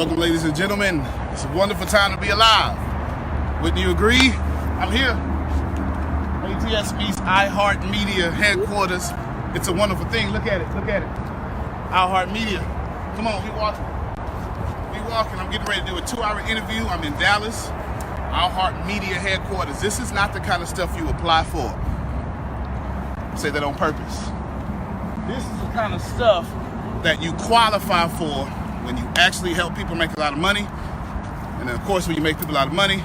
Welcome, ladies and gentlemen. It's a wonderful time to be alive. Wouldn't you agree? I'm here. ATS East iHeartMedia headquarters. It's a wonderful thing. Look at it. Look at it. iHeartMedia. Come on, we walking. We walking. I'm getting ready to do a 2-hour interview. I'm in Dallas. iHeartMedia headquarters. This is not the kind of stuff you apply for. I say that on purpose. This is the kind of stuff that you qualify for when you actually help people make a lot of money. And then, of course, when you make people a lot of money,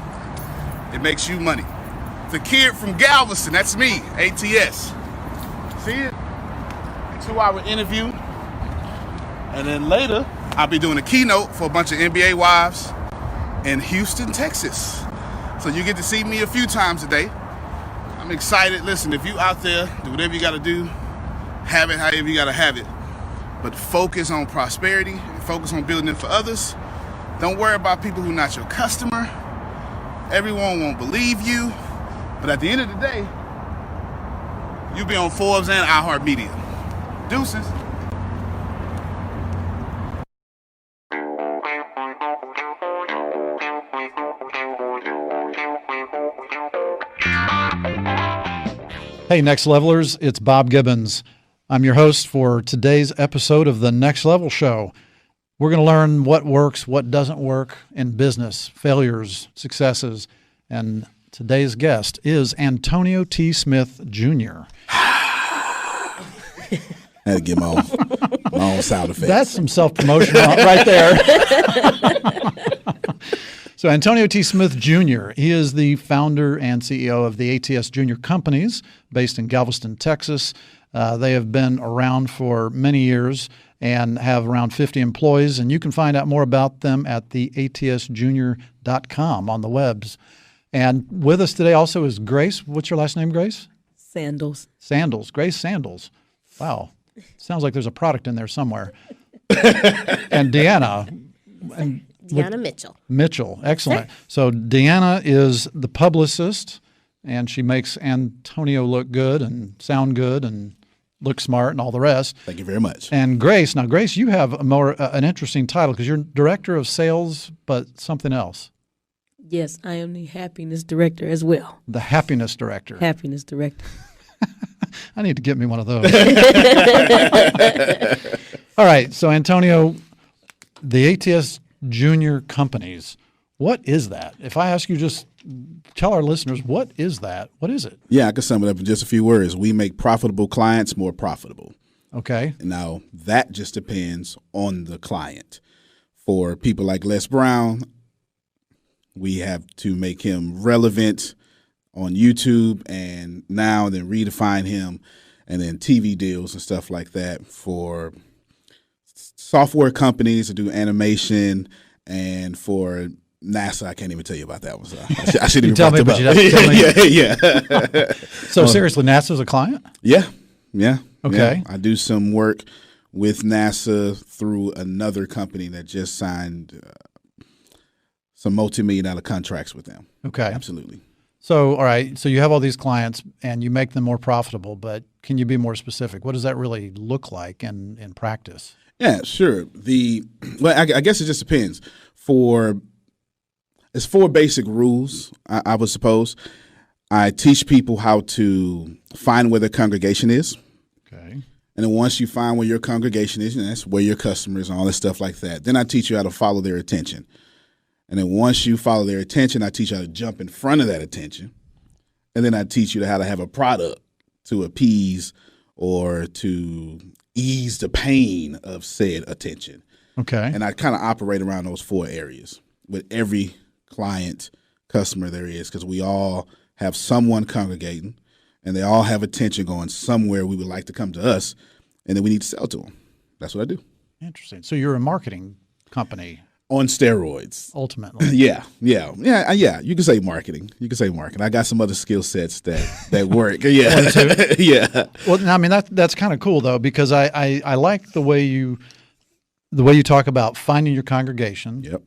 it makes you money. The kid from Galveston, that's me, ATS. See it? 2-hour interview. And then later, I'll be doing a keynote for a bunch of NBA wives in Houston, Texas. So you get to see me a few times a day. I'm excited. Listen, if you out there, do whatever you got to do. Have it however you got to have it. But focus on prosperity and focus on building it for others. Don't worry about people who are not your customer. Everyone won't believe you. But at the end of the day, you'll be on Forbes and iHeartMedia. Deuces. Hey, Next Levelers, it's Bob Gibbons. I'm your host for today's episode of the Next Level Show. We're going to learn what works, what doesn't work in business, failures, successes, and today's guest is Antonio T. Smith, Jr. I had to get my own sound effects. That's some self-promotion right there. So Antonio T. Smith, Jr., he is the founder and CEO of the ATS Junior Companies based in Galveston, Texas. They have been around for many years and have around 50 employees, and you can find out more about them at the atsjunior.com on the webs. And with us today also is Grace. What's your last name, Grace? Sandals. Sandals. Grace Sandals. Wow. Sounds like there's a product in there somewhere. And Deanna. And Deanna Mitchell. Mitchell. Excellent. So Deanna is the publicist, and she makes Antonio look good and sound good and look smart and all the rest. Thank you very much. And Grace. Now, Grace, you have an interesting title because you're director of sales, but something else. Yes, I am the happiness director as well. The happiness director. Happiness director. I need to get me one of those. All right. So, Antonio, the ATS Junior Companies, what is that? If I ask you, just tell our listeners, what is that? What is it? Yeah, I can sum it up in just a few words. We make profitable clients more profitable. Okay. Now, that just depends on the client. For people like Les Brown, we have to make him relevant on YouTube and now and then redefine him, and then TV deals and stuff like that. For software companies to do animation, and for NASA, I can't even tell you about that one. So I shouldn't even tell me, but you have to tell me. Yeah. So seriously, NASA's a client? Yeah. Okay. Yeah. I do some work with NASA through another company that just signed some multi-million-dollar contracts with them. Okay. Absolutely. So, all right. So you have all these clients and you make them more profitable, but can you be more specific? What does that really look like in practice? Yeah, sure. I guess it just depends. It's 4 basic rules, I would suppose. I teach people how to find where their congregation is. Okay. And then once you find where your congregation is, and that's where your customers and all this stuff like that, then I teach you how to follow their attention. And then once you follow their attention, I teach you how to jump in front of that attention. And then I teach you how to have a product to appease or to ease the pain of said attention. Okay. And I kind of operate around those 4 areas with every client, customer there is, because we all have someone congregating and they all have attention going somewhere we would like to come to us, and then we need to sell to them. That's what I do. Interesting. So you're a marketing company. On steroids. Ultimately. Yeah. You can say marketing. I got some other skill sets that work. Yeah. Yeah. Well, I mean, that's kind of cool though, because I like the way you talk about finding your congregation. Yep.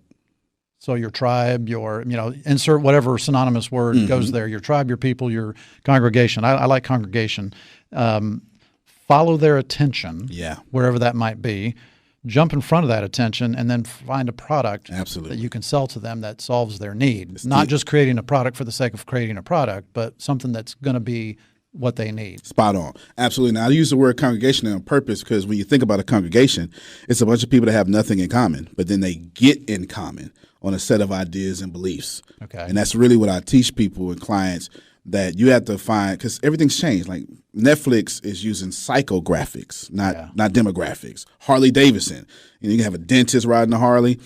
So your tribe, insert whatever synonymous word goes there, your tribe, your people, your congregation. I like congregation. Follow their attention. Yeah. Wherever that might be. jump in front of that attention and then find a product Absolutely. that you can sell to them that solves their need. Not just creating a product for the sake of creating a product, but something that's going to be what they need. Spot on. Absolutely. Now, I use the word congregation on purpose because when you think about a congregation, it's a bunch of people that have nothing in common, but then they get in common on a set of ideas and beliefs. Okay. And that's really what I teach people and clients, that you have to find, because everything's changed. Like Netflix is using psychographics, not demographics. Harley Davidson. You can have a dentist riding a Harley,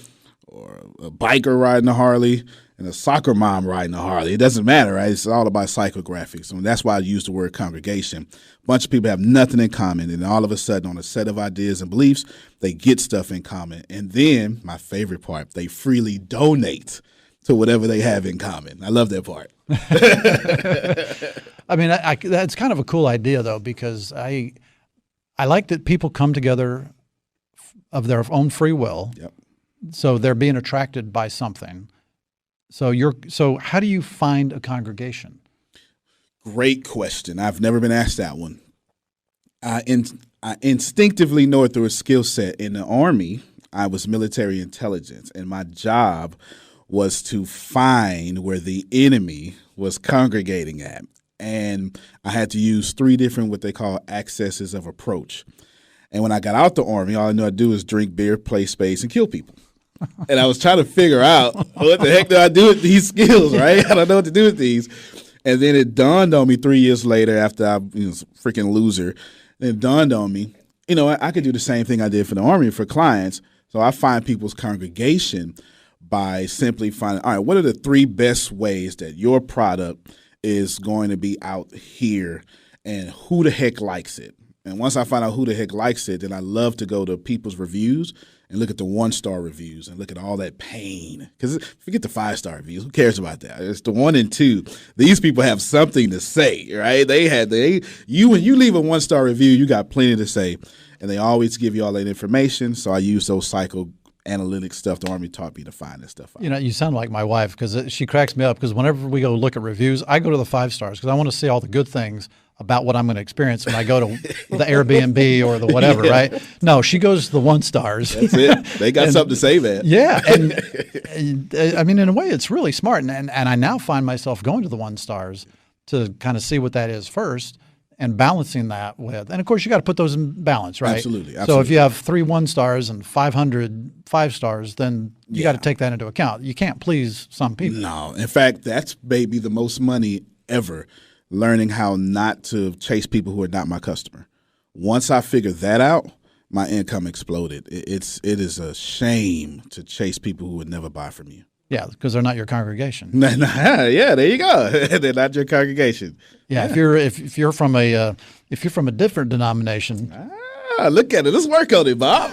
or a biker riding a Harley, and a soccer mom riding a Harley. It doesn't matter, right? It's all about psychographics. And that's why I use the word congregation. A bunch of people have nothing in common, and all of a sudden, on a set of ideas and beliefs, they get stuff in common. And then, my favorite part, they freely donate to whatever they have in common. I love that part. I mean, that's kind of a cool idea, though, because I like that people come together of their own free will. Yep. So they're being attracted by something. So how do you find a congregation? Great question. I've never been asked that one. I instinctively know it through a skill set. In the Army, I was military intelligence, and my job was to find where the enemy was congregating at. And I had to use 3 different what they call accesses of approach. And when I got out the Army, all I knew I'd do is drink beer, play spades, and kill people. And I was trying to figure out, what the heck do I do with these skills, right? I don't know what to do with these. And then it dawned on me 3 years later, after I was a freaking loser, it dawned on me, I could do the same thing I did for the Army for clients. So I find people's congregation by simply finding, all right, what are the 3 best ways that your product is going to be out here, and who the heck likes it? And once I find out who the heck likes it, then I love to go to people's reviews and look at the 1-star reviews and look at all that pain. Because forget the 5-star reviews. Who cares about that? It's the 1 and 2. These people have something to say, right? When you leave a 1-star review, you got plenty to say. And they always give you all that information. So I use those psychoanalytic stuff the Army taught me to find that stuff out. You sound like my wife, because she cracks me up, because whenever we go look at reviews, I go to the 5 stars because I want to see all the good things about what I'm going to experience when I go to the Airbnb or the whatever, right? No, she goes to the 1 stars. That's it. They got something to say, man. Yeah. And I mean, in a way, it's really smart. And I now find myself going to the 1 stars to kind of see what that is first, and balancing that with, and of course, you got to put those in balance, right? Absolutely. So if you have 3 1 stars and 500 5 stars, then you got to take that into account. You can't please some people. No. In fact, that's maybe the most money ever, learning how not to chase people who are not my customer. Once I figured that out, my income exploded. It is a shame to chase people who would never buy from you. Yeah, because they're not your congregation. Yeah, there you go. They're not your congregation. Yeah, if you're from a different denomination. Look at it. Let's work on it, Bob.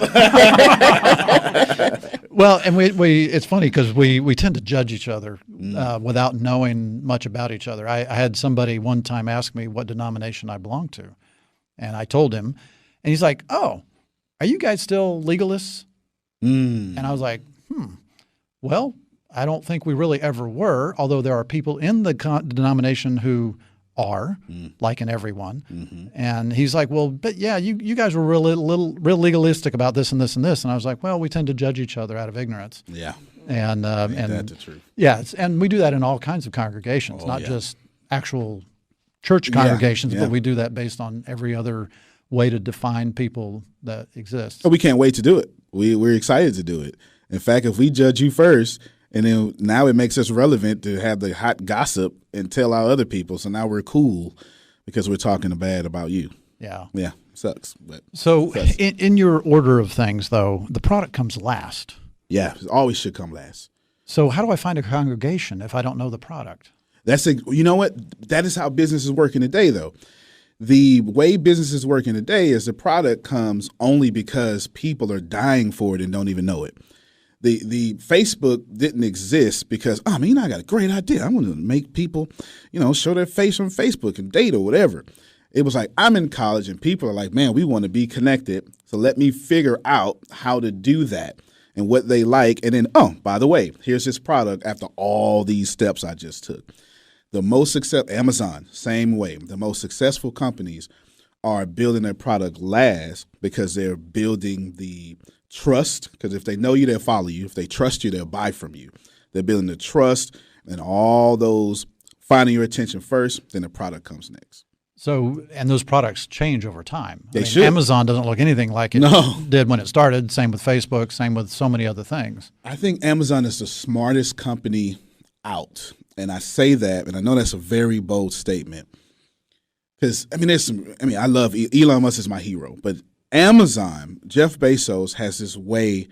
Well, and we it's funny because we tend to judge each other without knowing much about each other. I had somebody one time ask me what denomination I belonged to, and I told him, and he's like, "Oh, are you guys still legalists?" And I was like, well, I don't think we really ever were, although there are people in the denomination who are, like in everyone. Mm-hmm. And he's like, well, but yeah, you guys were real legalistic about this and this and this. And I was like, well, we tend to judge each other out of ignorance. Yeah. And that's the truth. Yeah, and we do that in all kinds of congregations, not just actual church congregations, but we do that based on every other way to define people that exist. Oh, we can't wait to do it. We're excited to do it. In fact, if we judge you first, and then now it makes us relevant to have the hot gossip and tell our other people. So now we're cool because we're talking bad about you. Yeah. Yeah. Sucks. But so in your order of things, though, the product comes last. Yeah. It always should come last. So how do I find a congregation if I don't know the product? You know what? That is how business is working today, though. The way business is working today is the product comes only because people are dying for it and don't even know it. The Facebook didn't exist because, I got a great idea. I want to make people, show their face on Facebook and date or whatever. It was like, I'm in college and people are like, man, we want to be connected. So let me figure out how to do that and what they like. And then, by the way, here's this product after all these steps I just took. The most successful, Amazon, same way. The most successful companies are building their product last because they're building the trust, because if they know you, they'll follow you. If they trust you, they'll buy from you. They're building the trust and all those, finding your attention first, then the product comes next. So, and those products change over time. They should. Amazon doesn't look anything like it did when it started. Same with Facebook, same with so many other things. I think Amazon is the smartest company out. And I say that, and I know that's a very bold statement. Because, I love Elon Musk is my hero. But Amazon, Jeff Bezos has this way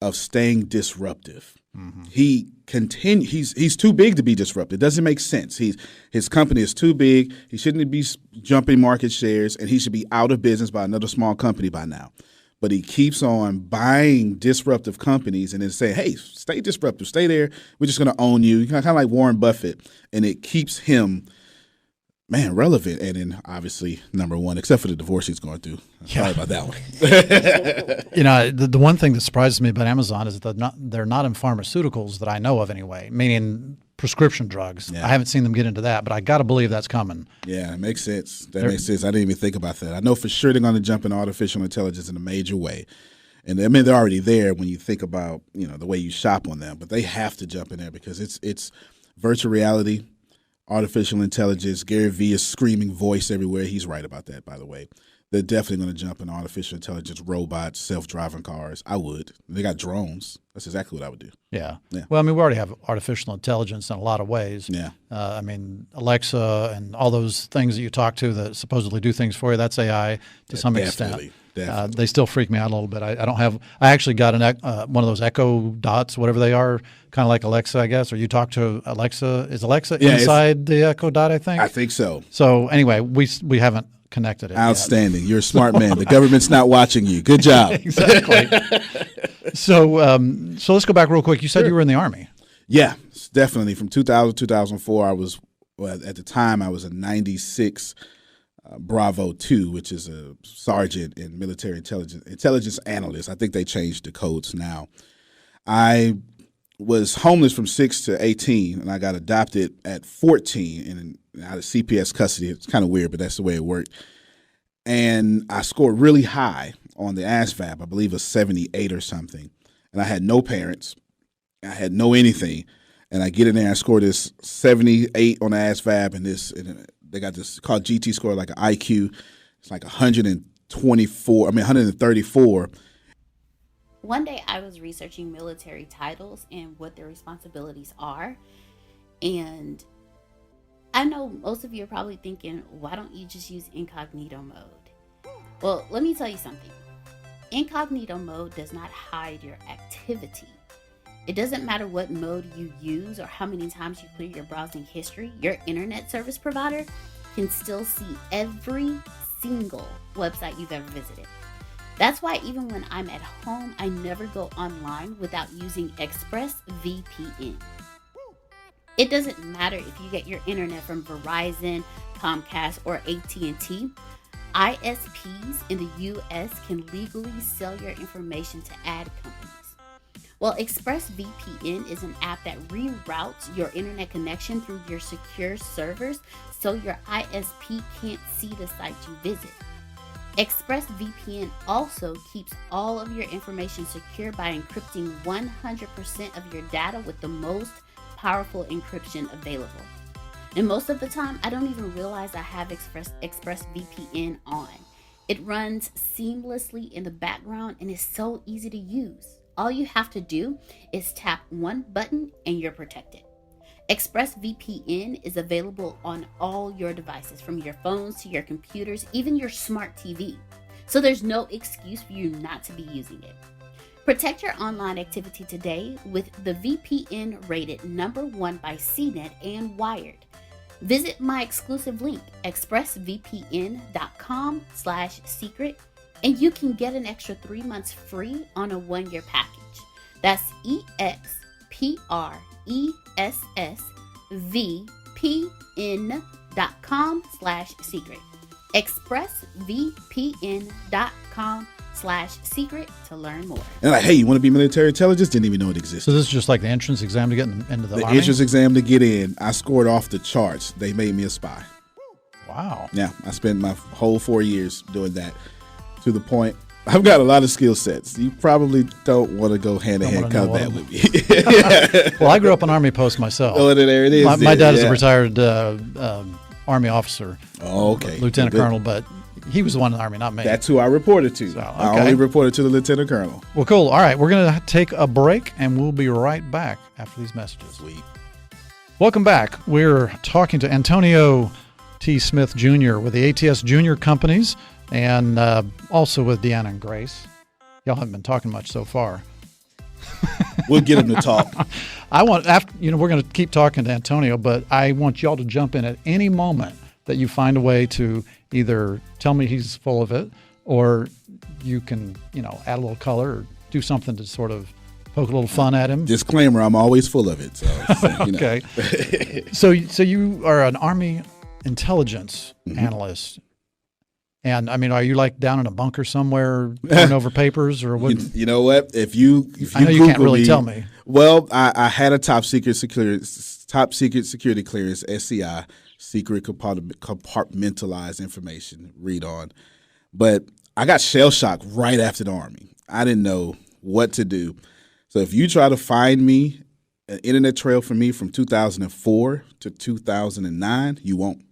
of staying disruptive. Mm-hmm. He's too big to be disrupted. It doesn't make sense. His company is too big. He shouldn't be jumping market shares, and he should be out of business by another small company by now. But he keeps on buying disruptive companies and then saying, hey, stay disruptive, stay there. We're just going to own you. Kind of like Warren Buffett. And it keeps him, relevant. And then obviously number one, except for the divorce he's going through. Sorry about that one. The one thing that surprises me about Amazon is that they're not in pharmaceuticals that I know of anyway, meaning prescription drugs. Yeah. I haven't seen them get into that, but I got to believe that's coming. Yeah, it makes sense. That makes sense. I didn't even think about that. I know for sure they're going to jump into artificial intelligence in a major way. And they're already there when you think about, the way you shop on them, but they have to jump in there because it's virtual reality, artificial intelligence. Gary Vee is screaming voice everywhere. He's right about that, by the way. They're definitely going to jump in artificial intelligence, robots, self-driving cars. I would. They got drones. That's exactly what I would do. Yeah. Well, we already have artificial intelligence in a lot of ways. Yeah. Alexa and all those things that you talk to that supposedly do things for you, that's AI to some extent. Definitely. They still freak me out a little bit. I actually got one of those Echo Dots, whatever they are, kind of like Alexa, I guess. Or you talk to Alexa. Is Alexa inside the Echo Dot, I think? I think so. So anyway, we haven't connected it Outstanding. You're a smart man. The government's not watching you. Good job. Exactly. So let's go back real quick. You said you were in the Army. Yeah, definitely. From 2000 to 2004, at the time I was a 96 Bravo 2, which is a sergeant in military intelligence analyst. I think they changed the codes now. I was homeless from 6 to 18, and I got adopted at 14 and out of CPS custody. It's kind of weird, but that's the way it worked. And I scored really high on the ASVAB, I believe a 78 or something. And I had no parents. I had no anything. And I get in there, I scored this 78 on the ASVAB, and they got this called GT score, like an IQ. It's like 134. One day I was researching military titles and what their responsibilities are. And I know most of you are probably thinking, why don't you just use incognito mode? Well, let me tell you something. Incognito mode does not hide your activity. It doesn't matter what mode you use or how many times you clear your browsing history, your internet service provider can still see every single website you've ever visited. That's why even when I'm at home, I never go online without using Expressvpn. It doesn't matter if you get your internet from Verizon, Comcast, or AT&T. ISPs in the US can legally sell your information to ad companies. Well, Expressvpn is an app that reroutes your internet connection through your secure servers so your ISP can't see the site you visit. Expressvpn also keeps all of your information secure by encrypting 100% of your data with the most powerful encryption available. And most of the time, I don't even realize I have Expressvpn on. It runs seamlessly in the background and is so easy to use. All you have to do is tap one button and you're protected. Expressvpn is available on all your devices, from your phones to your computers, even your smart TV. So there's no excuse for you not to be using it. Protect your online activity today with the VPN rated #1 by CNET and Wired. Visit my exclusive link, expressvpn.com/secret, and you can get an extra 3 months free on a 1-year package. That's expressvpn.com/secret. expressvpn.com/secret to learn more. And like, hey, you want to be military intelligence? Didn't even know it existed. So this is just like the entrance exam to get into the Army? Entrance exam to get in. I scored off the charts. They made me a spy. Wow. Yeah, I spent my whole 4 years doing that, to the point I've got a lot of skill sets. You probably don't want to go hand-to-hand combat with me. Well, I grew up on Army post myself. Oh, there it is. My dad is a retired Army officer. Oh, okay. Lieutenant Colonel, but he was the one in the Army, not me. That's who I reported to. So, okay. I only reported to the Lieutenant Colonel. Well, cool. All right, we're going to take a break, and we'll be right back after these messages. Sweet. Welcome back. We're talking to Antonio T. Smith Jr. with the ATS Junior Companies, and also with Deanna and Grace. Y'all haven't been talking much so far. We'll get him to talk. We're going to keep talking to Antonio, but I want y'all to jump in at any moment that you find a way to either tell me he's full of it, or you can, add a little color or do something to sort of poke a little fun at him. Disclaimer: I'm always full of it. So, okay. So you are an Army intelligence analyst. And I mean, are you like down in a bunker somewhere going over papers, or what? You know what? If you I know you can't really tell me. Well, I had a top secret security clearance, SCI, secret compartmentalized information, read on. But I got shell shocked right after the Army. I didn't know what to do. So if you try to find me, an internet trail for me from 2004 to 2009, you won't.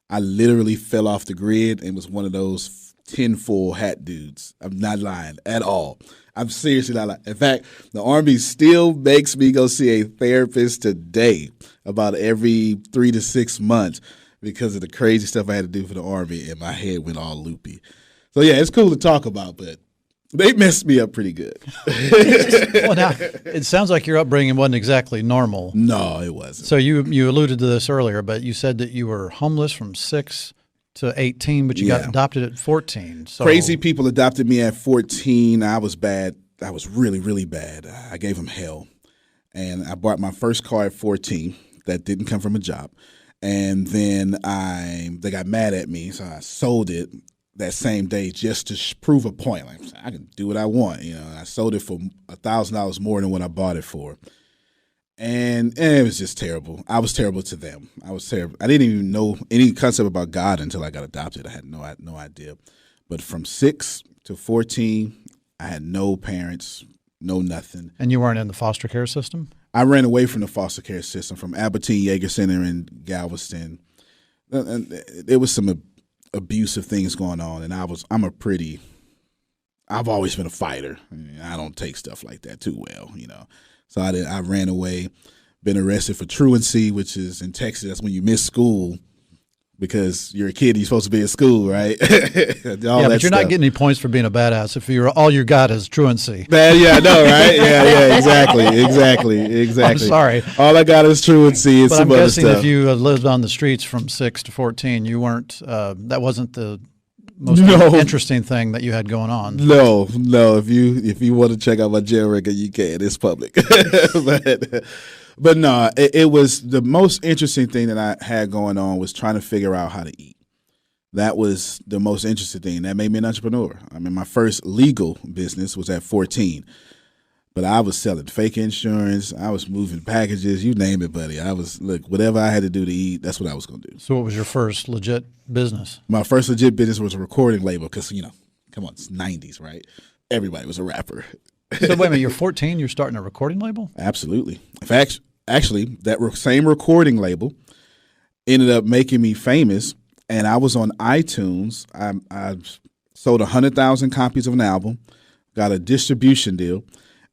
I literally fell off the grid and was one of those tinfoil hat dudes. I'm not lying at all. I'm seriously not lying. In fact, the Army still makes me go see a therapist today about every 3 to 6 months because of the crazy stuff I had to do for the Army, and my head went all loopy. So, yeah, it's cool to talk about, but they messed me up pretty good. Well, now, it sounds like your upbringing wasn't exactly normal. No, it wasn't. So you alluded to this earlier, but you said that you were homeless from 6 to 18, but you got adopted at 14. So. Crazy people adopted me at 14. I was bad. I was really, really bad. I gave them hell. And I bought my first car at 14 that didn't come from a job. And then they got mad at me, so I sold it that same day just to prove a point. Like, I can do what I want, I sold it for $1,000 more than what I bought it for. And it was just terrible. I was terrible to them. I was terrible. I didn't even know any concept about God until I got adopted. I had no idea. But from 6 to 14, I had no parents, no nothing. And you weren't in the foster care system? I ran away from the foster care system from Albertine Yeager Center in Galveston. And there was some abusive things going on, and I've always been a fighter. I don't take stuff like that too well, So I ran away, been arrested for truancy, which is in Texas. That's when you miss school because you're a kid. You're supposed to be in school, right? But you're not getting any points for being a badass if all you got is truancy. Man, yeah, I know, right? Yeah, exactly. I'm sorry. All I got is truancy and but some I'm other guessing stuff. if you lived on the streets from 6 to 14, you weren't. That wasn't the most interesting thing that you had going on. No. If you want to check out my jail record, you can. It's public. But no, it was the most interesting thing that I had going on was trying to figure out how to eat. That was the most interesting thing. That made me an entrepreneur. I mean, my first legal business was at 14. But I was selling fake insurance. I was moving packages. You name it, buddy. Whatever I had to do to eat, that's what I was going to do. So what was your first legit business? My first legit business was a recording label because, come on, it's 90s, right? Everybody was a rapper. So wait a minute, you're 14, you're starting a recording label? Absolutely. In fact, actually, that same recording label ended up making me famous, and I was on iTunes. I sold 100,000 copies of an album, got a distribution deal,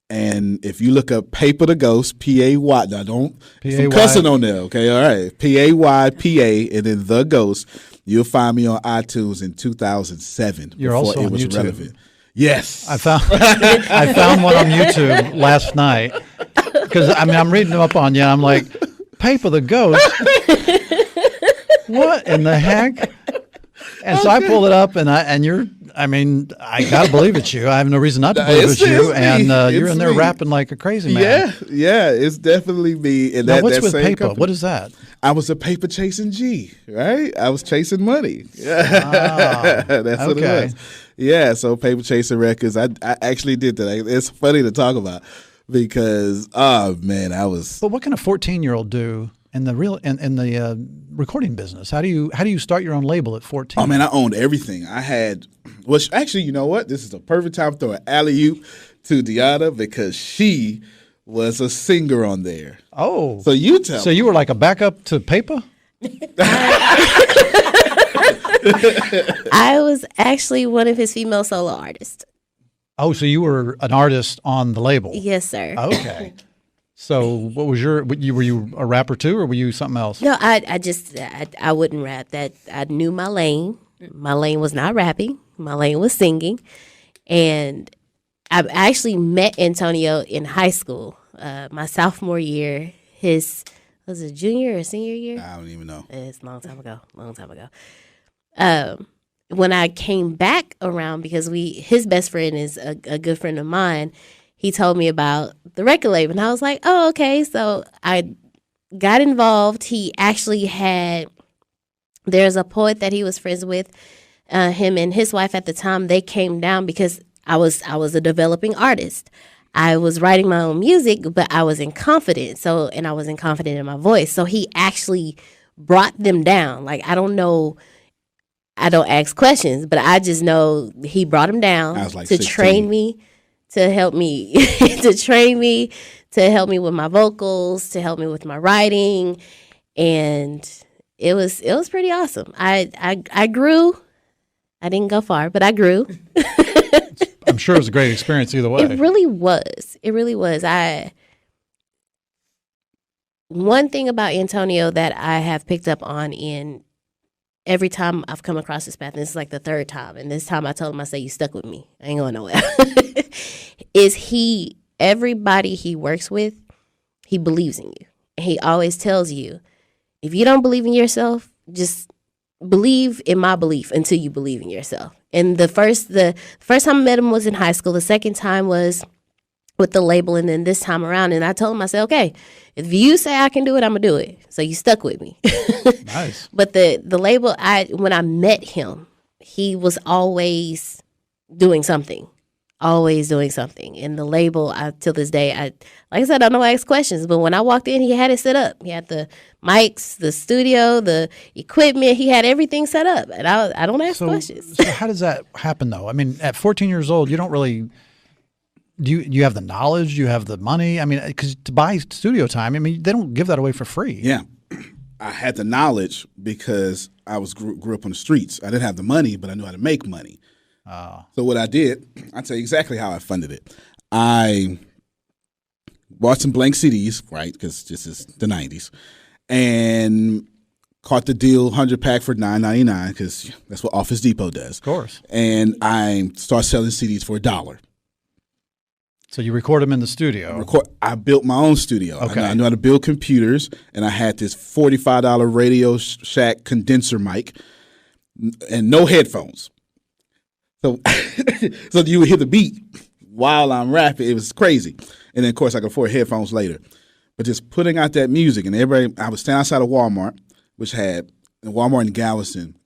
and if you look up Paper the Ghost, P-A-Y, now don't some cussing on there, okay? All right, P-A-Y-P-A, and then The Ghost, you'll find me on iTunes in 2007. You're also on was YouTube. Relevant. Yes. I found one on YouTube last night because I'm reading them up on you. I'm like, Paper the Ghost? What in the heck? And so I pulled it up, and I got to believe it's you. I have no reason not to believe it's you. And you're in there rapping like a crazy man. Yeah, it's definitely me. And now, what's with same paper? company. What is that? I was a paper chasing G, right? I was chasing money. Ah, That's what it was. Yeah, so Paper Chasing Records. I actually did that. It's funny to talk about because, oh man, I was. But what can a 14-year-old do in the recording business? How do you start your own label at 14? Oh man, I owned everything. I had, well, actually, you know what? This is a perfect time to throw an alley-oop to Deanna because she was a singer on there. Oh, so you tell. So you were like a backup to Paper? I was actually one of his female solo artists. Oh, so you were an artist on the label? Yes, sir. Okay. So what was were you a rapper too, or were you something else? No, I wouldn't rap. That I knew my lane. My lane was not rapping. My lane was singing. And I actually met Antonio in high school, my sophomore year. Was it junior or senior year? I don't even know. It's a long time ago. When I came back around, because his best friend is a good friend of mine, he told me about the record label, and I was like, oh, okay. So I got involved. He actually there's a poet that he was friends with, him and his wife at the time. They came down because I was a developing artist. I was writing my own music, but I was confident in my voice. So he actually brought them down. Like, I don't know. I don't ask questions, but I just know he brought them down to 16. train me, to help me, to help me with my vocals, to help me with my writing. And it was pretty awesome. I grew. I didn't go far, but I grew. I'm sure it was a great experience either way. It really was. One thing about Antonio that I have picked up on in every time I've come across this path, and this is like the third time, and this time I told him, I said, you stuck with me. I ain't going nowhere. Everybody he works with, he believes in you. He always tells you, if you don't believe in yourself, just believe in my belief until you believe in yourself. And the first time I met him was in high school. The second time was with the label, and then this time around, and I told him, I said, okay, if you say I can do it, I'm gonna do it. So you stuck with me. Nice. But the label, when I met him, he was always doing something. And the label, till this day, like I said, I don't ask questions, but when I walked in, he had it set up. He had the mics, the studio, the equipment. He had everything set up, and I don't ask questions. So how does that happen, though? I mean, at 14 years old, you don't really. Do you have the knowledge? Do you have the money? I mean, because to buy studio time, I mean, they don't give that away for free. Yeah. I had the knowledge because I grew up on the streets. I didn't have the money, but I knew how to make money. So what I did, I'll tell you exactly how I funded it. I bought some blank CDs, right, because this is the 90s, and caught the deal 100-pack for $9.99 because that's what Office Depot does. Of course. And I started selling CDs for $1. So you record them in the studio. I built my own studio. Okay. I knew how to build computers, and I had this $45 Radio Shack condenser mic and no headphones. So you would hear the beat while I'm rapping. It was crazy. And then, of course, I could afford headphones later. But just putting out that music, and I was standing outside of Walmart, which had Walmart in Galveston.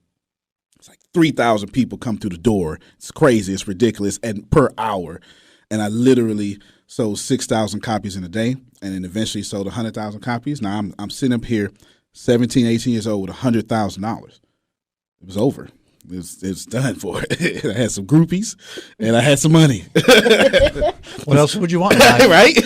It's like 3,000 people come through the door. It's crazy. It's ridiculous. And per hour. And I literally sold 6,000 copies in a day, and then eventually sold 100,000 copies. Now I'm sitting up here, 17, 18 years old, with $100,000. It was over. It was done for it. I had some groupies, and I had some money. What else would you want? Right?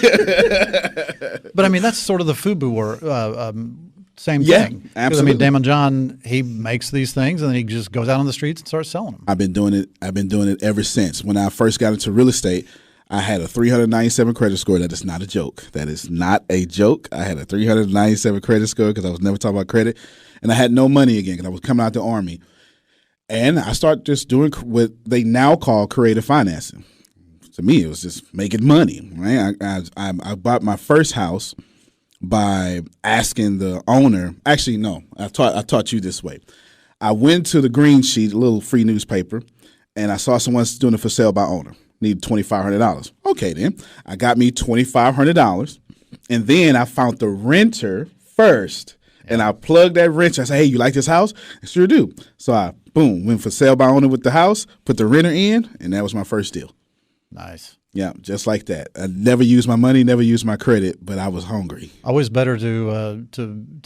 But I mean, that's sort of the FUBU same Yeah, thing. absolutely. I mean, Damon John, he makes these things, and then he just goes out on the streets and starts selling them. I've been doing it ever since. When I first got into real estate, I had a 397 credit score. That is not a joke. That is not a joke. I had a 397 credit score because I was never talking about credit. And I had no money again because I was coming out the Army. And I started just doing what they now call creative financing. To me, it was just making money. Right? I bought my first house by asking the owner. Actually, no, I taught you this way. I went to the Green Sheet, a little free newspaper, and I saw someone doing it for sale by owner. Need $2,500. Okay, then I got me $2,500, and then I found the renter first, and I plugged that renter. I said, "Hey, you like this house?" I sure do. So I went for sale by owner with the house, put the renter in, and that was my first deal. Nice. Yeah, just like that. I never used my money, never used my credit, but I was hungry. Always better to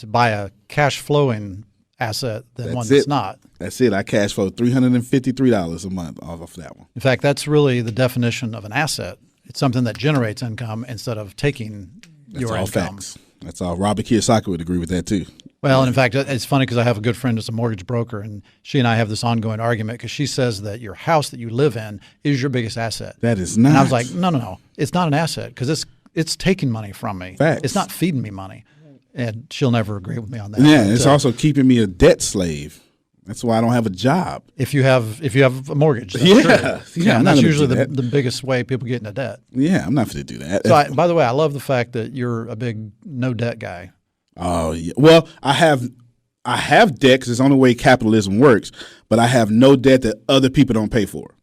buy a cash flowing asset than one That's that's it. not. That's it. I cash flow $353 a month off of that one. In fact, that's really the definition of an asset. It's something that generates income instead of taking That's your all income. facts. That's all. Robert Kiyosaki would agree with that too. Well, and in fact, it's funny because I have a good friend that's a mortgage broker, and she and I have this ongoing argument because she says that your house that you live in is your biggest asset. That is not. And I was like, no, it's not an asset because it's taking money from me. Facts. It's not feeding me money, and she'll never agree with me on that. Yeah, But, it's also keeping me a debt slave. That's why I don't have a job. if you have a mortgage. That's Yeah. true. Yeah, yeah, I'm and not that's gonna usually do that. the biggest way people get into debt. Yeah, I'm not going to do that. So, by the way, I love the fact that you're a big no debt guy. Oh, yeah. Well, I have debt because it's the only way capitalism works, but I have no debt that other people don't pay for.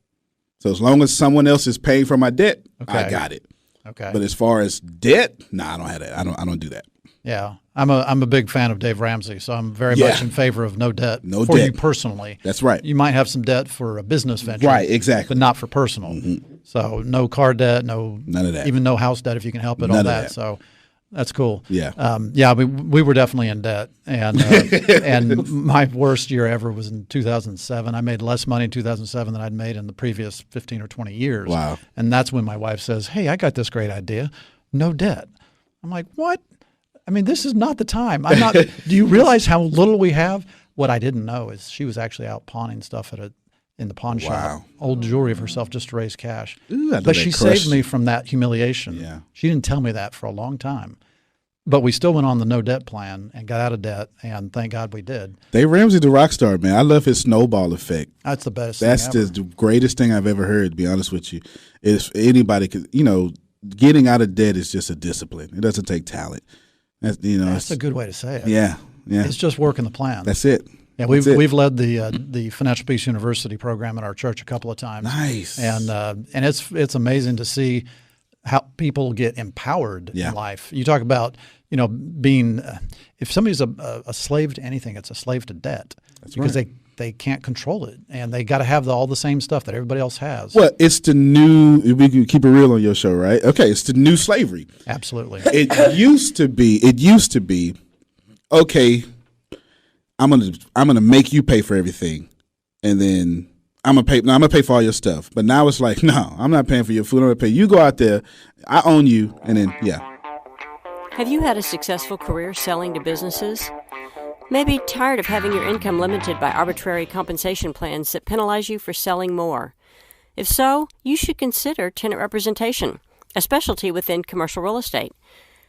So as long as someone else is paying for my debt, I Okay. got it. Okay. But as far as debt, I don't have that. I don't do that. Yeah, I'm a big fan of Dave Ramsey, so I'm very Yeah. much in favor of no debt No for debt. you personally. That's right. You might have some debt for a business venture, Right, exactly. but not for personal. So no car debt, None of that. even no house debt if you can help it. None all of that. that. So that's cool. Yeah. We were definitely in debt, and and my worst year ever was in 2007. I made less money in 2007 than I'd made in the previous 15 or 20 years. Wow. And that's when my wife says, "Hey, I got this great idea, no debt." I'm like, "What? I mean, this is not the time. I'm not. Do you realize how little we have?" What I didn't know is she was actually out pawning stuff in the pawn shop, Wow. old jewelry of herself just to raise cash. Ooh, I know But that she crushed saved me from that humiliation. Yeah. She didn't tell me that for a long time. But we still went on the no debt plan and got out of debt, and thank God we did. Dave Ramsey, the rock star, man. I love his snowball effect. That's the best That's thing ever. the greatest thing I've ever heard, to be honest with you. If anybody could, getting out of debt is just a discipline. It doesn't take talent. That's, That's a good way to say it. yeah. It's just working the plan. That's it. Yeah, That's it. we've led the Financial Peace University program in our church a couple of times. Nice. And it's amazing to see how people get empowered Yeah. in life. You talk about being if somebody's a slave to anything, it's a slave to debt. That's because they can't control it, and they got to have all the same stuff that everybody else has. Well, it's the new. We can keep it real on your show, right? Okay, it's the new slavery. Absolutely. It used to be. Okay, I'm gonna make you pay for everything, and then I'm gonna pay for all your stuff. But now it's like, no, I'm not paying for your food. I'm gonna pay. You go out there, I own you, and then Have you had a successful career selling to businesses? Maybe tired of having your income limited by arbitrary compensation plans that penalize you for selling more. If so, you should consider tenant representation, a specialty within commercial real estate.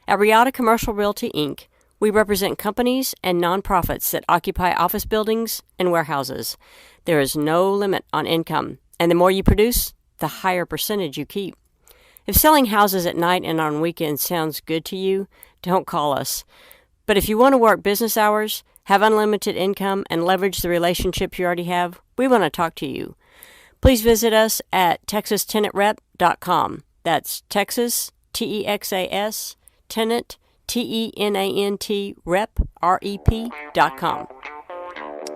At Riata Commercial Realty, Inc., we represent companies and nonprofits that occupy office buildings and warehouses. There is no limit on income, and the more you produce, the higher percentage you keep. If selling houses at night and on weekends sounds good to you, don't call us. But if you want to work business hours, have unlimited income, and leverage the relationships you already have, we want to talk to you. Please visit us at texastenantrep.com. That's Texas, Texas, tenant, TENANT, rep, REP.com.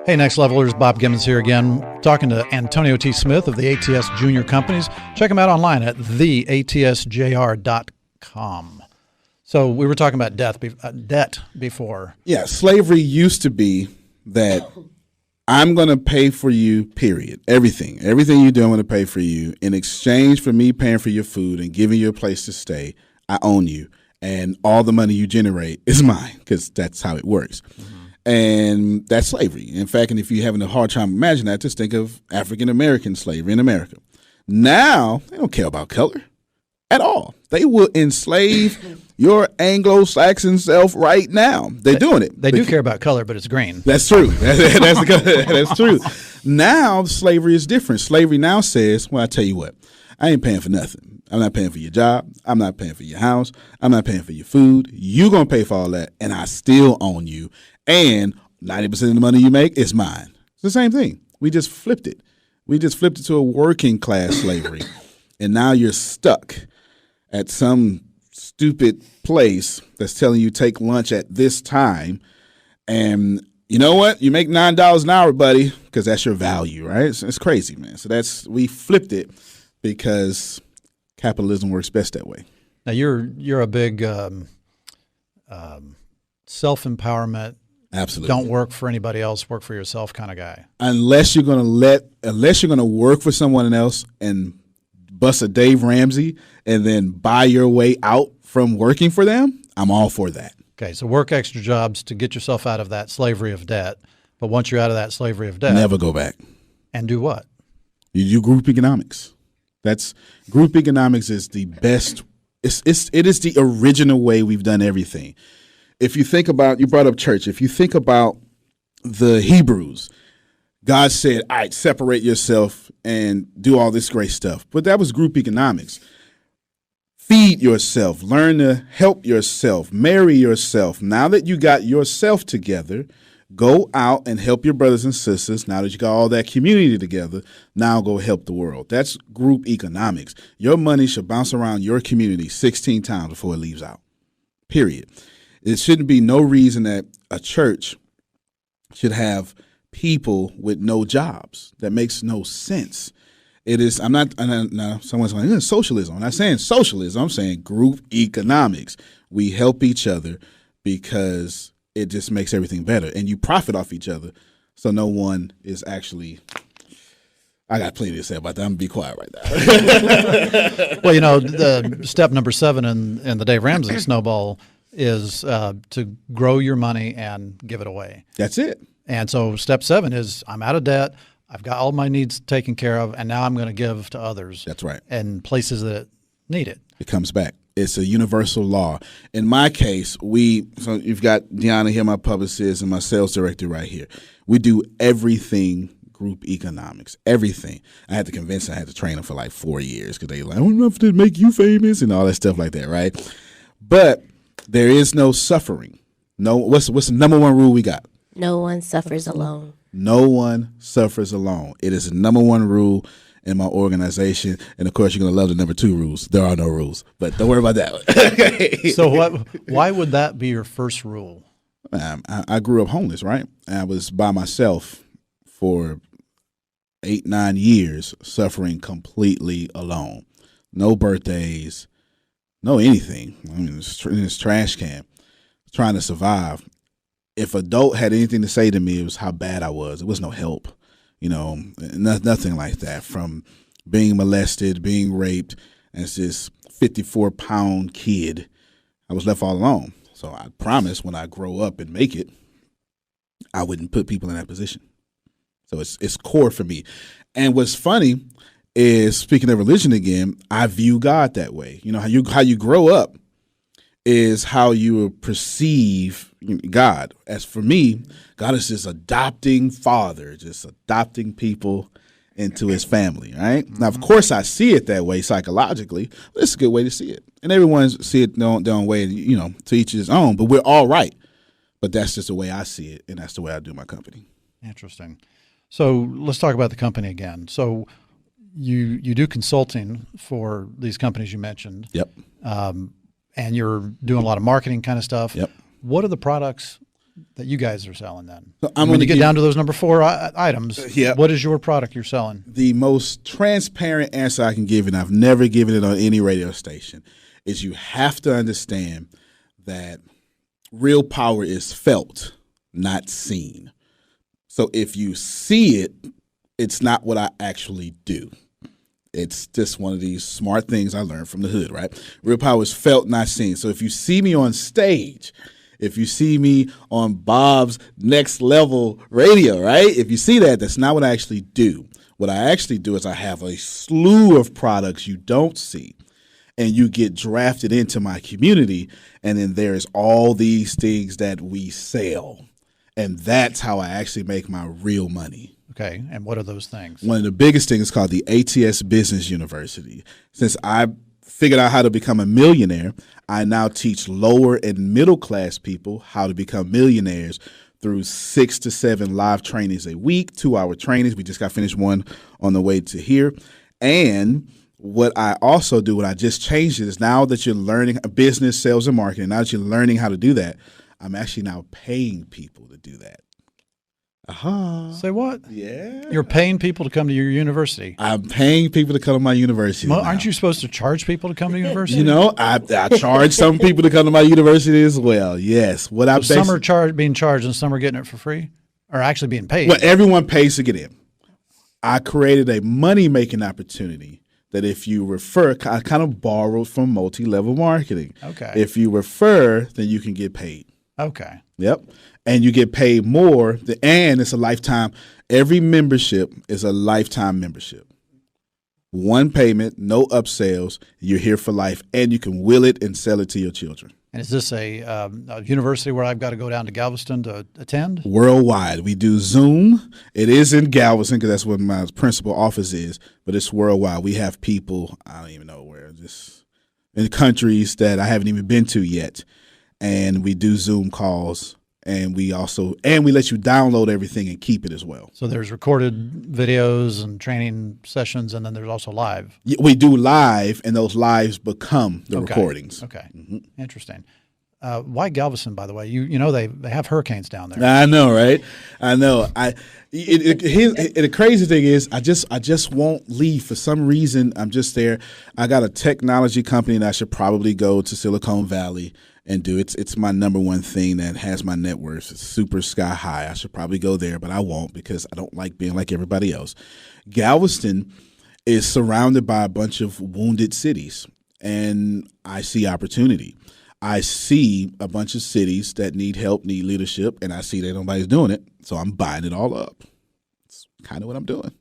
Hey, Next Levelers, Bob Gimmons here again, talking to Antonio T. Smith of the ATS Junior Companies. Check him out online at theatsjr.com. So we were talking about debt before. Yeah, slavery used to be that I'm going to pay for you, period. Everything you do, I'm going to pay for you. In exchange for me paying for your food and giving you a place to stay, I own you. And all the money you generate is mine, because that's how it works. And that's slavery. In fact, and if you're having a hard time imagining that, just think of African-American slavery in America. Now, they don't care about color at all. They will enslave your Anglo-Saxon self right now. They're doing it. They do care about color, but it's green. That's true. That's true. Now, slavery is different. Slavery now says, well, I tell you what, I ain't paying for nothing. I'm not paying for your job. I'm not paying for your house. I'm not paying for your food. You're going to pay for all that, and I still own you. And 90% of the money you make is mine. It's the same thing. We just flipped it. We just flipped it to a working class slavery. And now you're stuck at some stupid place that's telling you take lunch at this time. And you know what? You make $9 an hour, buddy, because that's your value, right? It's crazy, man. So we flipped it because capitalism works best that way. Now you're a big self-empowerment. Absolutely. Don't work for anybody else, work for yourself kind of guy. Unless you're gonna work for someone else and bust a Dave Ramsey and then buy your way out from working for them, I'm all for that. Okay, so work extra jobs to get yourself out of that slavery of debt. But once you're out of that slavery of debt, Never go back. and do what? You do group economics. Group economics is the best. It is the original way we've done everything. If you think about, you brought up church. If you think about the Hebrews, God said, all right, separate yourself and do all this great stuff. But that was group economics. Feed yourself, learn to help yourself, marry yourself. Now that you got yourself together, go out and help your brothers and sisters. Now that you got all that community together, now go help the world. That's group economics. Your money should bounce around your community 16 times before it leaves out, period. It shouldn't be no reason that a church should have people with no jobs. That makes no sense. It is. Now someone's going, it's socialism. I'm not saying socialism. I'm saying group economics. We help each other because it just makes everything better, and you profit off each other. So no one is actually. I got plenty to say about that. I'm gonna be quiet right now. Well, the step number 7 in the Dave Ramsey snowball is to grow your money and give it away. That's it. And so step 7 is I'm out of debt. I've got all my needs taken care of, and now I'm going to give to others. That's right. And places that need it. It comes back. It's a universal law. In my case, so you've got Deanna here, my publicist, and my sales director right here. We do everything group economics, everything. I had to convince them, I had to train them for like 4 years because they like, I don't know if to make you famous and all that stuff like that, right? But there is no suffering. No, what's the number one rule we got? No one suffers alone. No one suffers alone. It is the number one rule in my organization. And of course, you're going to love the number 2 rules. There are no rules, but don't worry about that one. Okay. So why would that be your first rule? I grew up homeless, right? I was by myself for 8-9 years, suffering completely alone. No birthdays, no anything. I mean, in this trash can, trying to survive. If adult had anything to say to me, it was how bad I was. There was no help, nothing like that. From being molested, being raped, as this 54-pound kid, I was left all alone. So I promised when I grow up and make it, I wouldn't put people in that position. So it's core for me. And what's funny is, speaking of religion again, I view God that way. You know, how you grow up is how you perceive God. As for me, God is this adopting father, just adopting people into his family, right? Mm-hmm. Now, of course, I see it that way psychologically, but it's a good way to see it. And everyone see it their own way, to each his own, but we're all right. But that's just the way I see it, and that's the way I do my company. Interesting. So let's talk about the company again. So you do consulting for these companies you mentioned. Yep. And you're doing a lot of marketing kind of stuff. Yep. What are the products that you guys are selling then? So when you get down to those number 4 items, yep. What is your product you're selling? The most transparent answer I can give, and I've never given it on any radio station, is you have to understand that real power is felt, not seen. So if you see it, it's not what I actually do. It's just one of these smart things I learned from the hood, right? Real power is felt, not seen. So if you see me on stage, if you see me on Bob's Next Level Radio, right? If you see that, that's not what I actually do. What I actually do is I have a slew of products you don't see, and you get drafted into my community, and then there's all these things that we sell. And that's how I actually make my real money. Okay, and what are those things? One of the biggest things is called the ATS Business University. Since I figured out how to become a millionaire, I now teach lower and middle class people how to become millionaires through 6 to 7 live trainings a week, 2-hour trainings. We just got finished one on the way to here. And what I also do, what I just changed it, is now that you're learning business, sales, and marketing, now that you're learning how to do that, I'm actually now paying people to do that. Say what? Yeah. You're paying people to come to your university. I'm paying people to come to my university. Well, now. aren't you supposed to charge people to come to university? You know, I charge some people to come to my university as well. Yes. What I'm some are being charged and some are getting it for free, or actually being paid. Well, everyone pays to get in. I created a money-making opportunity that if you refer, I kind of borrowed from multi-level marketing. Okay. If you refer, then you can get paid. Okay. Yep. And you get paid more, and it's a lifetime. Every membership is a lifetime membership. One payment, no upsells. You're here for life, and you can will it and sell it to your children. And is this a university where I've got to go down to Galveston to attend? Worldwide. We do Zoom. It is in Galveston because that's where my principal office is, but it's worldwide. We have people, I don't even know where, just in countries that I haven't even been to yet. And we do Zoom calls. And we let you download everything and keep it as well. So there's recorded videos and training sessions, and then there's also live. We do live, and those lives become the recordings. Okay, Interesting. Why Galveston, by the way? You know they have hurricanes down there. I know, right? I know. The crazy thing is, I just won't leave for some reason. I'm just there. I got a technology company, and I should probably go to Silicon Valley and do it. It's my number one thing that has my net worth. It's super sky high. I should probably go there, but I won't because I don't like being like everybody else. Galveston is surrounded by a bunch of wounded cities, and I see opportunity. I see a bunch of cities that need help, need leadership, and I see that nobody's doing it, so I'm buying it all up. It's kind of what I'm doing.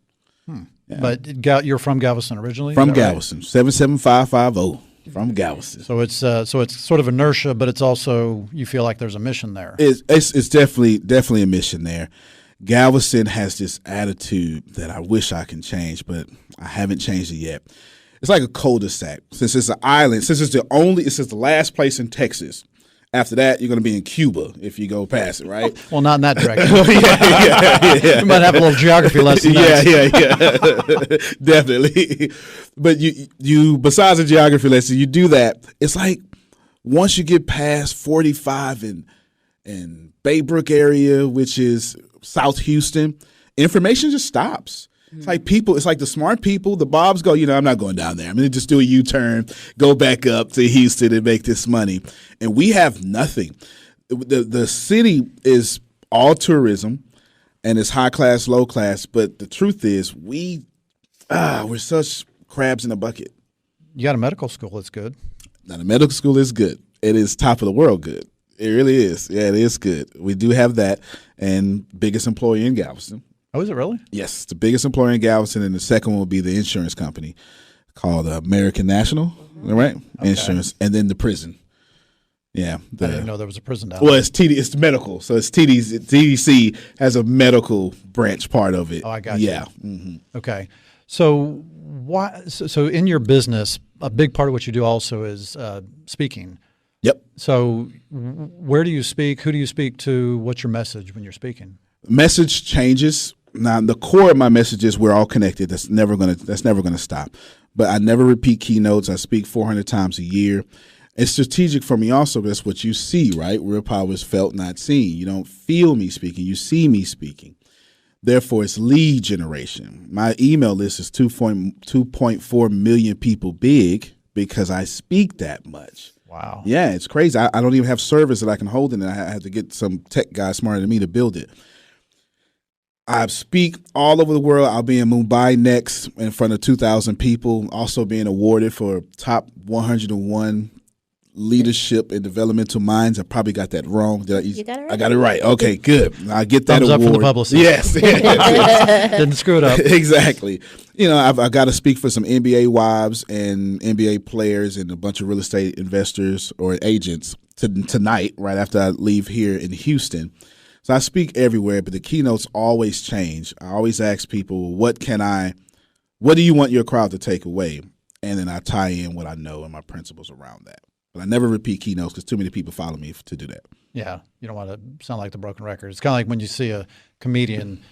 Yeah. But you're from Galveston originally? From Galveston, right? 77550. From Galveston. So it's sort of inertia, but it's also you feel like there's a mission there. It's definitely a mission there. Galveston has this attitude that I wish I can change, but I haven't changed it yet. It's like a cul-de-sac. Since it's an island, since it's the last place in Texas. After that, you're going to be in Cuba if you go past it, right? Well, not in that direction. yeah. We might have a little geography lesson. Yeah. Definitely. But you besides the geography lesson, you do that. It's like once you get past 45 and Baybrook area, which is South Houston, information just stops. It's like it's like the smart people, the Bobs go, I'm not going down there. I'm going to just do a U-turn, go back up to Houston and make this money. And we have nothing. The city is all tourism and it's high class, low class. But the truth is we're such crabs in a bucket. You got a medical school that's good. Now, the medical school is good. It is top of the world good. It really is. Yeah, it is good. We do have that, and biggest employer in Galveston. Oh, is it really? Yes, the biggest employer in Galveston, and the second one will be the insurance company called American National, right? Okay. Insurance, and then the prison. Yeah, I didn't know there was a prison down there. Well, it's medical, so it's TDC has a medical branch part of it. Oh, I got you. Yeah. Mm-hmm. Okay, so So in your business, a big part of what you do also is speaking. Yep. So where do you speak? Who do you speak to? What's your message when you're speaking? Message changes. Now, the core of my message is we're all connected. That's never gonna stop. But I never repeat keynotes. I speak 400 times a year. It's strategic for me also. That's what you see, right? Real power is felt, not seen. You don't feel me speaking. You see me speaking. Therefore, it's lead generation. My email list is 2.4 million people big because I speak that much. Wow. Yeah, it's crazy. I don't even have servers that I can hold in, and I had to get some tech guy smarter than me to build it. I speak all over the world. I'll be in Mumbai next in front of 2,000 people, also being awarded for top 101 leadership and developmental minds. I probably got that wrong. You got it right. I got it right. Okay, good. I get that Thumbs award. up for the publicist. Yes. Didn't screw it up. Exactly. You know, I've got to speak for some NBA wives and NBA players and a bunch of real estate investors or agents tonight, right after I leave here in Houston. So I speak everywhere, but the keynotes always change. I always ask people, what do you want your crowd to take away? And then I tie in what I know and my principles around that. But I never repeat keynotes because too many people follow me to do that. Yeah, you don't want to sound like the broken record. It's kind of like when you see a comedian,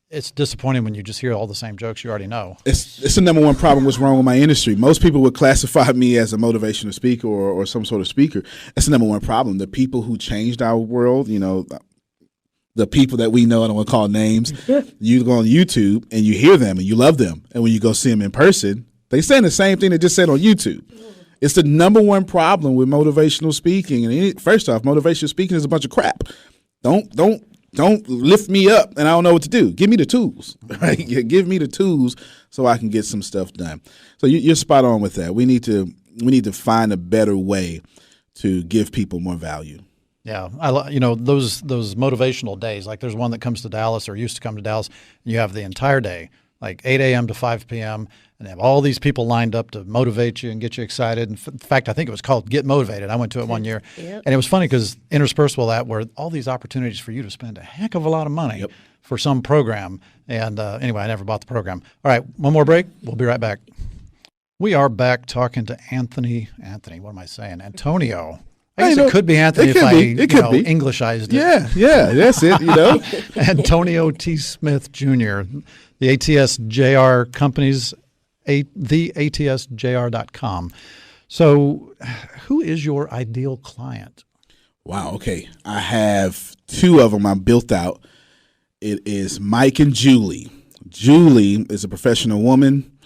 it's disappointing when you just hear all the same jokes you already know. It's the number one problem what's wrong with my industry. Most people would classify me as a motivational speaker or some sort of speaker. That's the number one problem. The people who changed our world, you know, the people that we know, I don't want to call names, you go on YouTube and you hear them and you love them. And when you go see them in person, they saying the same thing they just said on YouTube. It's the number one problem with motivational speaking. And first off, motivational speaking is a bunch of crap. Don't lift me up and I don't know what to do. Give me the tools, right? Give me the tools so I can get some stuff done. So you're spot on with that. We need to find a better way to give people more value. Yeah, those motivational days. Like there's one that comes to Dallas or used to come to Dallas. And you have the entire day, like 8 a.m. to 5 p.m. and they have all these people lined up to motivate you and get you excited. In fact, I think it was called Get Motivated. I went to it one year, and it was funny because interspersed with that were all these opportunities for you to spend a heck of a lot of money for some program. And anyway, I never bought the program. All right, one more break. We'll be right back. We are back talking to Anthony. What am I saying? Antonio. I guess it could be Anthony if I Englishized it. Yeah, that's it, Antonio T. Smith Jr., the ATS JR companies, theatsjr.com. So who is your ideal client? Wow, okay. I have two of them I built out. It is Mike and Julie. Julie is a professional woman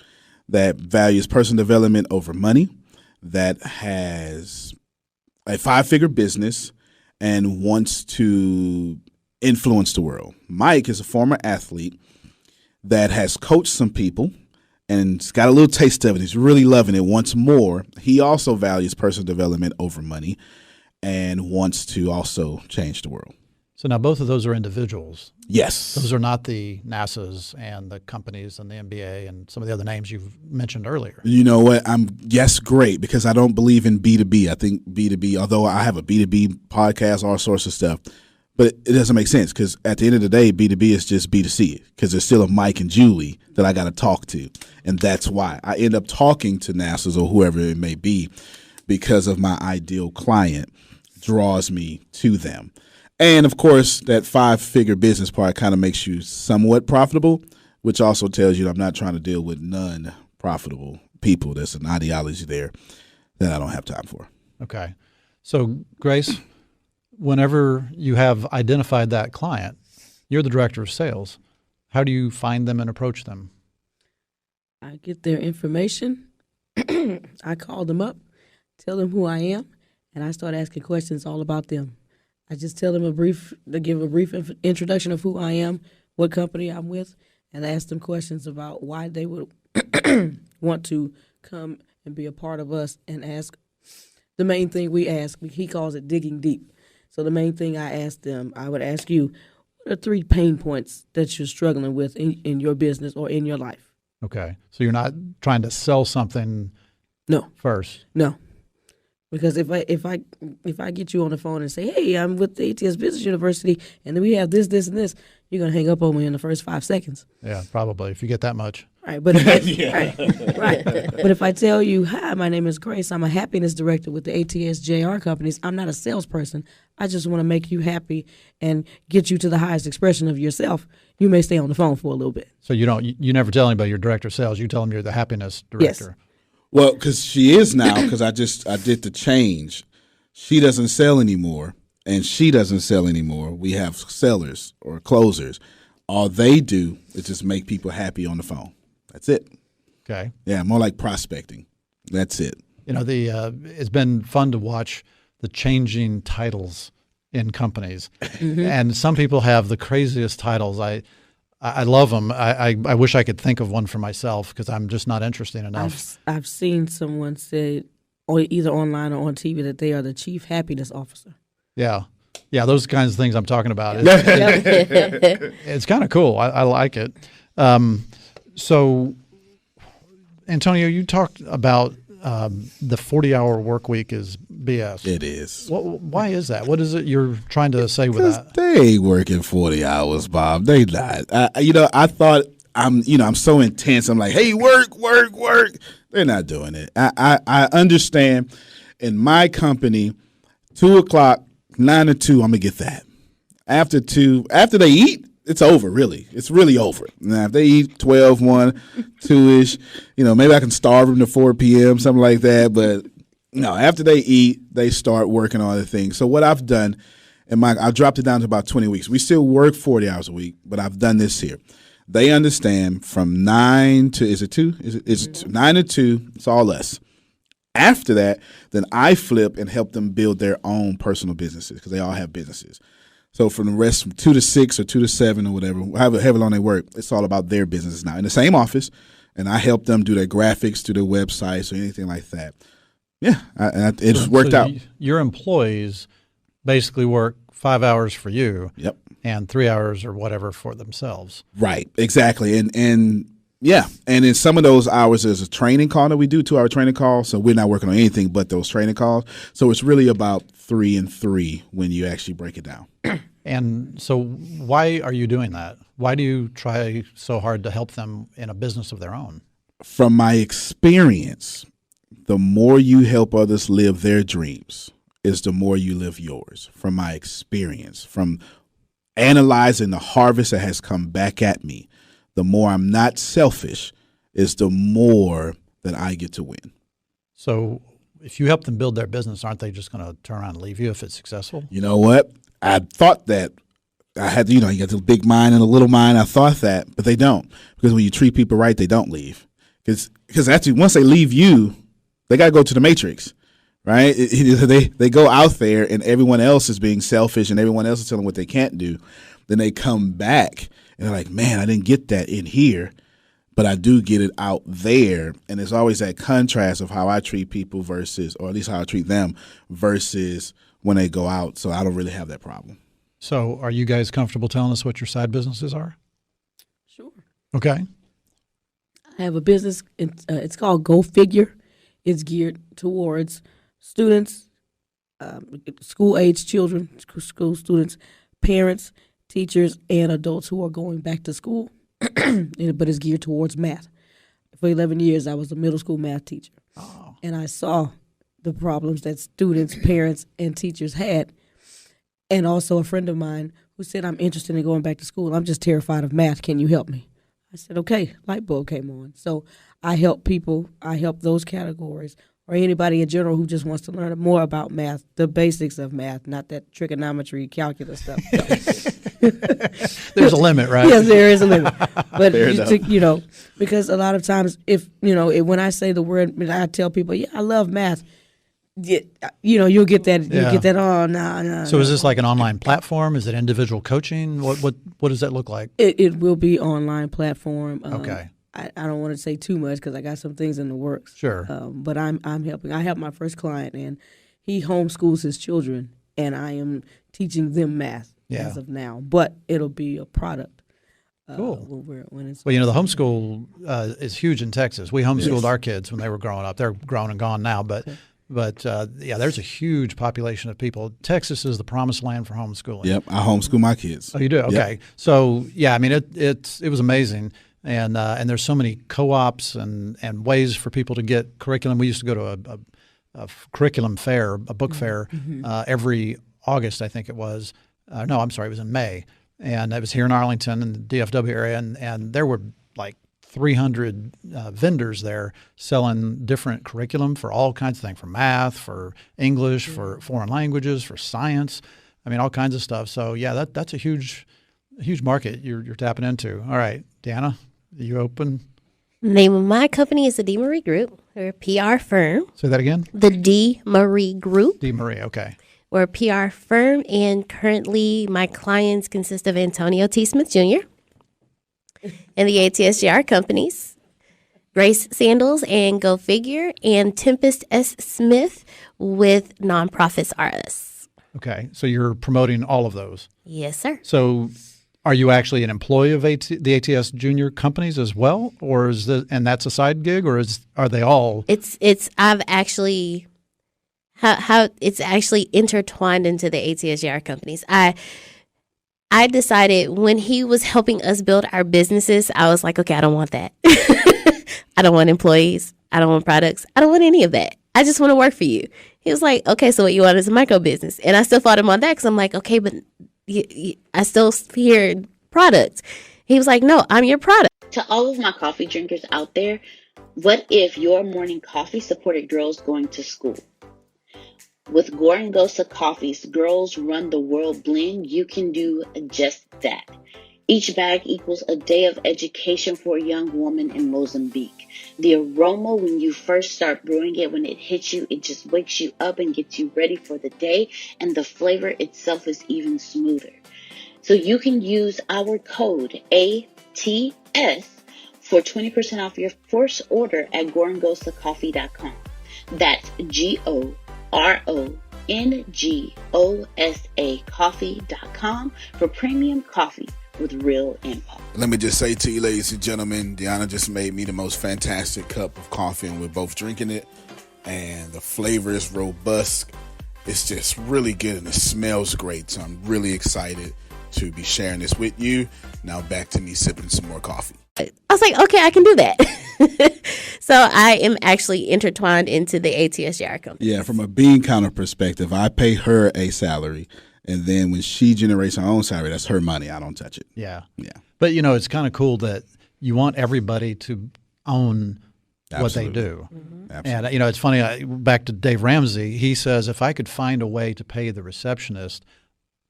that values personal development over money, that has a 5-figure business and wants to influence the world. Mike is a former athlete that has coached some people and it's got a little taste of it. He's really loving it, wants more. He also values personal development over money and wants to also change the world. So now both of those are individuals. Yes. Those are not the NASAs and the companies and the MBA and some of the other names you've mentioned earlier. You know what? Great, because I don't believe in B2B. I think B2B, although I have a B2B podcast, all sorts of stuff, but it doesn't make sense because at the end of the day, B2B is just B2C because there's still a Mike and Julie that I got to talk to. And that's why I end up talking to NASAs or whoever it may be because of my ideal client draws me to them. And, of course, that 5-figure business part kind of makes you somewhat profitable, which also tells you I'm not trying to deal with non-profitable people. There's an ideology there that I don't have time for. Okay. So, Grace, whenever you have identified that client, you're the director of sales. How do you find them and approach them? I get their information. I call them up, tell them who I am, and I start asking questions all about them. I just tell them give a brief introduction of who I am, what company I'm with, and ask them questions about why they would want to come and be a part of us and ask. The main thing we ask, he calls it digging deep. So the main thing I ask them, I would ask you, what are 3 pain points that you're struggling with in your business or in your life? Okay. So you're not trying to sell something first? No. Because if I get you on the phone and say, hey, I'm with the ATS Business University, and then we have this, and this, you're going to hang up on me in the first 5 seconds. Yeah, probably, if you get that much. Right, but if right. But if I tell you, hi, my name is Grace, I'm a happiness director with the ATS JR companies, I'm not a salesperson. I just want to make you happy and get you to the highest expression of yourself. You may stay on the phone for a little bit. So you never tell anybody you're director of sales. You tell them you're the happiness director. Yes. Well, because she is now, because I did the change. She doesn't sell anymore, and she doesn't sell anymore. We have sellers or closers. All they do is just make people happy on the phone. That's it. Okay. Yeah, more like prospecting. That's it. It's been fun to watch the changing titles in companies, and some people have the craziest titles. I love them. I wish I could think of one for myself because I'm just not interesting enough. I've seen someone say, or either online or on TV, that they are the chief happiness officer. Yeah, those kinds of things I'm talking about. It's kind of cool. I like it. So, Antonio, you talked about the 40-hour work week is BS. It is. Why is that? What is it you're trying to say with that? They ain't working 40 hours, Bob. They not. I thought I'm so intense. I'm like, hey, work. They're not doing it. I understand. In my company, 2 o'clock, 9 to 2, I'm gonna get that. After they eat, it's over, really. It's really over. Now, if they eat 12, 1, 2-ish, maybe I can starve them to 4 p.m., something like that. But no, after they eat, they start working on other things. So what I've done and I dropped it down to about 20 weeks. We still work 40 hours a week, but I've done this here. They understand from 9 to, is it 2? Is 9 to 2, it's all us. After that, then I flip and help them build their own personal businesses because they all have businesses. So from the rest, from 2 to 6 or 2 to 7 or whatever, however long they work, it's all about their business now in the same office. And I help them do their graphics, do their websites or anything like that. Yeah, it's worked out. Your employees basically work 5 hours for you. Yep. And 3 hours or whatever for themselves. Right, exactly. And yeah, and in some of those hours, there's a training call that we do, 2-hour training call. So we're not working on anything but those training calls. So it's really about 3 and 3 when you actually break it down. And so why are you doing that? Why do you try so hard to help them in a business of their own? From my experience, the more you help others live their dreams is the more you live yours. From my experience, from analyzing the harvest that has come back at me, the more I'm not selfish is the more that I get to win. So if you help them build their business, aren't they just going to turn around and leave you if it's successful? You know what? I thought that. I had, you got the big mind and the little mind. I thought that, but they don't. Because when you treat people right, they don't leave. Because actually, once they leave you, they got to go to the matrix, right? They go out there and everyone else is being selfish and everyone else is telling them what they can't do. Then they come back and they're like, man, I didn't get that in here, but I do get it out there. And there's always that contrast of how I treat people versus, or at least how I treat them versus when they go out. So I don't really have that problem. So are you guys comfortable telling us what your side businesses are? Sure. Okay. I have a business. It's called Go Figure. It's geared towards students, school-age children, school students, parents, teachers, and adults who are going back to school, but it's geared towards math. For 11 years, I was a middle school math teacher, and I saw the problems that students, parents, and teachers had. And also a friend of mine who said, I'm interested in going back to school. I'm just terrified of math. Can you help me? I said, okay, light bulb came on. So I help people. I help those categories or anybody in general who just wants to learn more about math, the basics of math, not that trigonometry, calculus stuff. There's a limit, right? Yes, there is a limit. But, because a lot of times when I say the word, I tell people, yeah, I love math. You'll get that. Yeah. You'll get that. Oh, no. So is this like an online platform? Is it individual coaching? What does that look like? It will be online platform. Okay. I don't want to say too much because I got some things in the works. Sure. But I'm helping. I have my first client, and he homeschools his children, and I am teaching them math as of now. But it'll be a product. Cool. When it's Well, the homeschool is huge in Texas. We homeschooled our kids when they were growing up. They're grown and gone now, but. Okay. But, there's a huge population of people. Texas is the promised land for homeschooling. Yep, I homeschool my kids. Oh, you do? Okay. Yep. So, yeah, I mean, it was amazing. And there's so many co-ops and ways for people to get curriculum. We used to go to a curriculum fair, a book fair, every August, I think it was. No, I'm sorry, it was in May. And it was here in Arlington in the DFW area. And there were like 300 vendors there selling different curriculum for all kinds of things, for math, for English, for foreign languages, for science. I mean, all kinds of stuff. So yeah, that's a huge market you're tapping into. All right, Deanna, are you open? The name of my company is the D. Marie Group. We're a PR firm. Say that again? The D. Marie Group. D. Marie, okay. We're a PR firm, and currently my clients consist of Antonio T. Smith Jr., and the ATS GR companies, Grace Sandals and Go Figure, and Tempest S. Smith with Nonprofits R Us. Okay, so you're promoting all of those. Yes, sir. So are you actually an employee of the ATS Junior companies as well, or and that's a side gig, or are they all? I've actually how it's actually intertwined into the ATS GR companies. I decided when he was helping us build our businesses, I was like, okay, I don't want that. I don't want employees. I don't want products. I don't want any of that. I just want to work for you. He was like, okay, so what you want is a micro business. And I still fought him on that because I'm like, okay, but I still hear products. He was like, no, I'm your product. To all of my coffee drinkers out there, what if your morning coffee supported girls going to school? With Gorangosa Coffee's Girls Run the World blend, you can do just that. Each bag equals a day of education for a young woman in Mozambique. The aroma when you first start brewing it, when it hits you, it just wakes you up and gets you ready for the day, and the flavor itself is even smoother. So you can use our code ATS for 20% off your first order at gorangosacoffee.com. That's GORONGOSA coffee.com for premium coffee with real impact. Let me just say to you, ladies and gentlemen, Deanna just made me the most fantastic cup of coffee, and we're both drinking it, and the flavor is robust. It's just really good, and it smells great, so I'm really excited to be sharing this with you. Now back to me sipping some more coffee. I was like, okay, I can do that. So I am actually intertwined into the ATS JR company. Yeah, from a bean counter perspective, I pay her a salary, and then when she generates her own salary, that's her money. I don't touch it. Yeah. Yeah. But, it's kind of cool that you want everybody to own what they do. Absolutely. And, it's funny, back to Dave Ramsey, he says, if I could find a way to pay the receptionist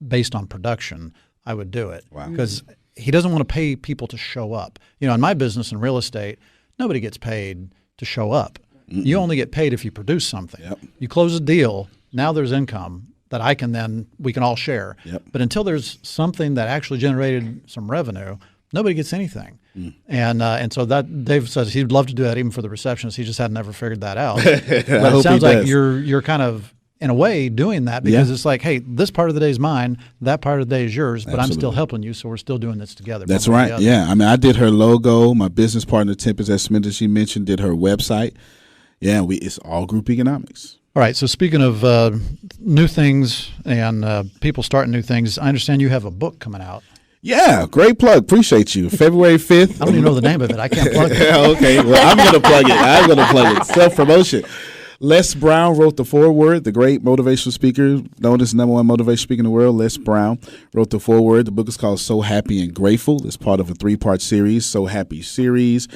based on production, I would do it. Wow. Because he doesn't want to pay people to show up. In my business in real estate, nobody gets paid to show up. You only get paid if you produce something. Yep. You close a deal, now there's income that we can all share. Yep. But until there's something that actually generated some revenue, nobody gets anything. And so that Dave says he'd love to do that even for the receptionist. He just had never figured that out. But it sounds like you're kind of, in a way, doing that because it's like, hey, this part of the day is mine, that part of the day is yours, but I'm still helping you, so we're still doing this together. That's right. Yeah. I mean, I did her logo. My business partner, Tempest S. Smith, as she mentioned, did her website. Yeah, it's all group economics. All right. So speaking of new things and people starting new things, I understand you have a book coming out. Yeah, great plug. Appreciate you. February 5th. I don't even know the name of it. I can't plug it. Okay, well, I'm going to plug it. Self-promotion. Les Brown wrote the foreword, the great motivational speaker, known as number one motivational speaker in the world. Les Brown wrote the foreword. The book is called So Happy and Grateful. It's part of a 3-part series, So Happy series.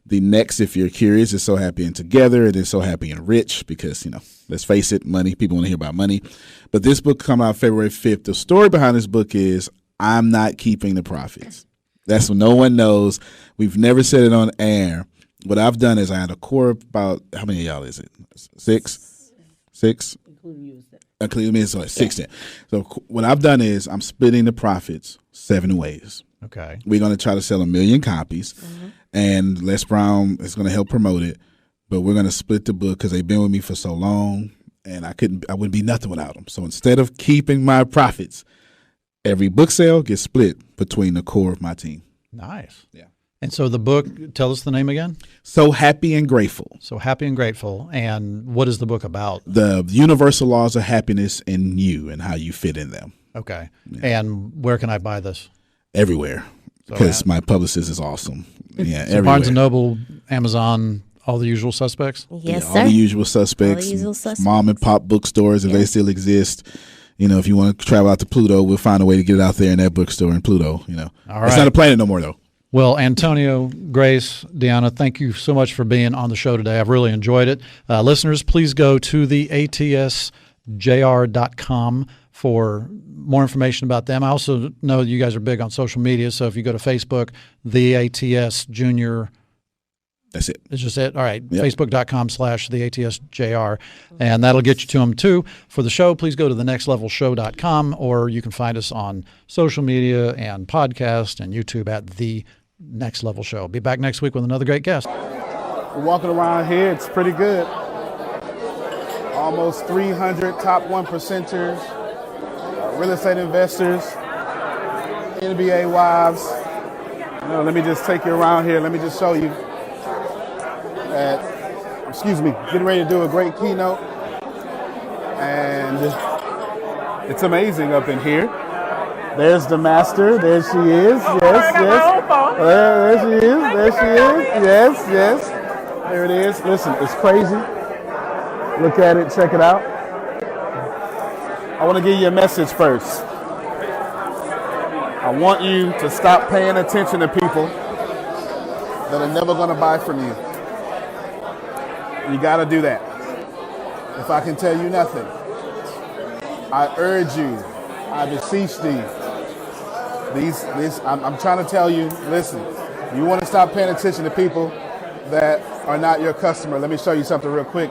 The next, if you're curious, is So Happy and Together. It is So Happy and Rich because, let's face it, money. People want to hear about money. But this book come out February 5th. The story behind this book is I'm not keeping the profits. That's what no one knows. We've never said it on air. What I've done is I had a core of about, how many of y'all is it? Six? Including me, so like 16. So what I've done is I'm splitting the profits 7 ways. Okay. We're going to try to sell 1 million copies, and Les Brown is going to help promote it. But we're going to split the book because they've been with me for so long, and I wouldn't be nothing without them. So instead of keeping my profits, every book sale gets split between the core of my team. Nice. Yeah. And so the book, tell us the name again. So Happy and Grateful. So Happy and Grateful. And what is the book about? The universal laws of happiness in you and how you fit in them. Okay. Yeah. And where can I buy this? Everywhere. Because my publicist is awesome. Yeah, so Barnes & Noble, Amazon, all the usual suspects? Yes, all sir. the usual suspects. All the usual suspects. Mom and pop bookstores, if they still exist. If you want to travel out to Pluto, we'll find a way to get it out there in that bookstore in Pluto. All right. It's not a planet no more, though. Well, Antonio, Grace, Deanna, thank you so much for being on the show today. I've really enjoyed it. Listeners, please go to the atsjr.com for more information about them. I also know you guys are big on social media, so if you go to Facebook, the ATS Junior. That's it. It's just it? All right. Yep. Facebook.com/theATSJR. And that'll get you to them, too. For the show, please go to thenextlevelshow.com, or you can find us on social media and podcast and YouTube at The Next Level Show. Be back next week with another great guest. We're walking around here. It's pretty good. Almost 300 top 1%ers, real estate investors, NBA wives. Let me just take you around here. Let me just show you. Getting ready to do a great keynote, and it's amazing up in here. There's the master. There she is. Yes. There she is. Yes. There it is. Listen, it's crazy. Look at it. Check it out. I want to give you a message first. I want you to stop paying attention to people that are never going to buy from you. You got to do that. If I can tell you nothing, I urge you, I beseech thee. I'm trying to tell you, listen, you want to stop paying attention to people that are not your customer. Let me show you something real quick.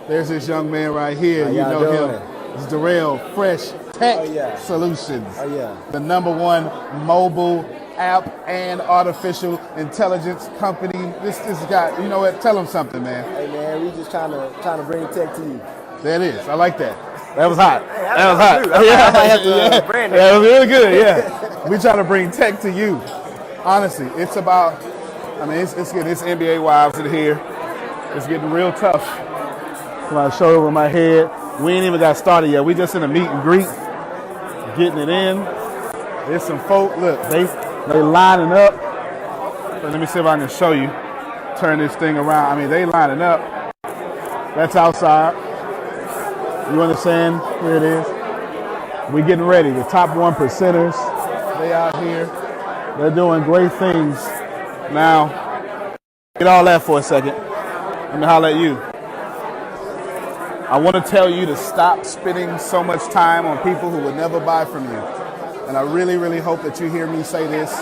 There's this young man right here. You know him. It's Darrell, Fresh Tech Solutions. The #1 mobile app and artificial intelligence company. This guy, you know what? Tell him something, man. Hey man, we just trying to bring tech to you. That is. I like that. That was hot. That was hot. I might have to brand it. That was really good. Yeah. We trying to bring tech to you. Honestly, it's about. I mean, it's getting this NBA wives in here. It's getting real tough. My shoulder over my head. We ain't even got started yet. We just in a meet and greet, getting it in. There's some folk. Look, they lining up. Let me see if I can show you. Turn this thing around. I mean, they lining up. That's outside. You understand? Here it is. We getting ready. The top 1%ers. They out here. They're doing great things. Now, get all that for a second. Let me holler at you. I want to tell you to stop spending so much time on people who would never buy from you. And I really, really hope that you hear me say this.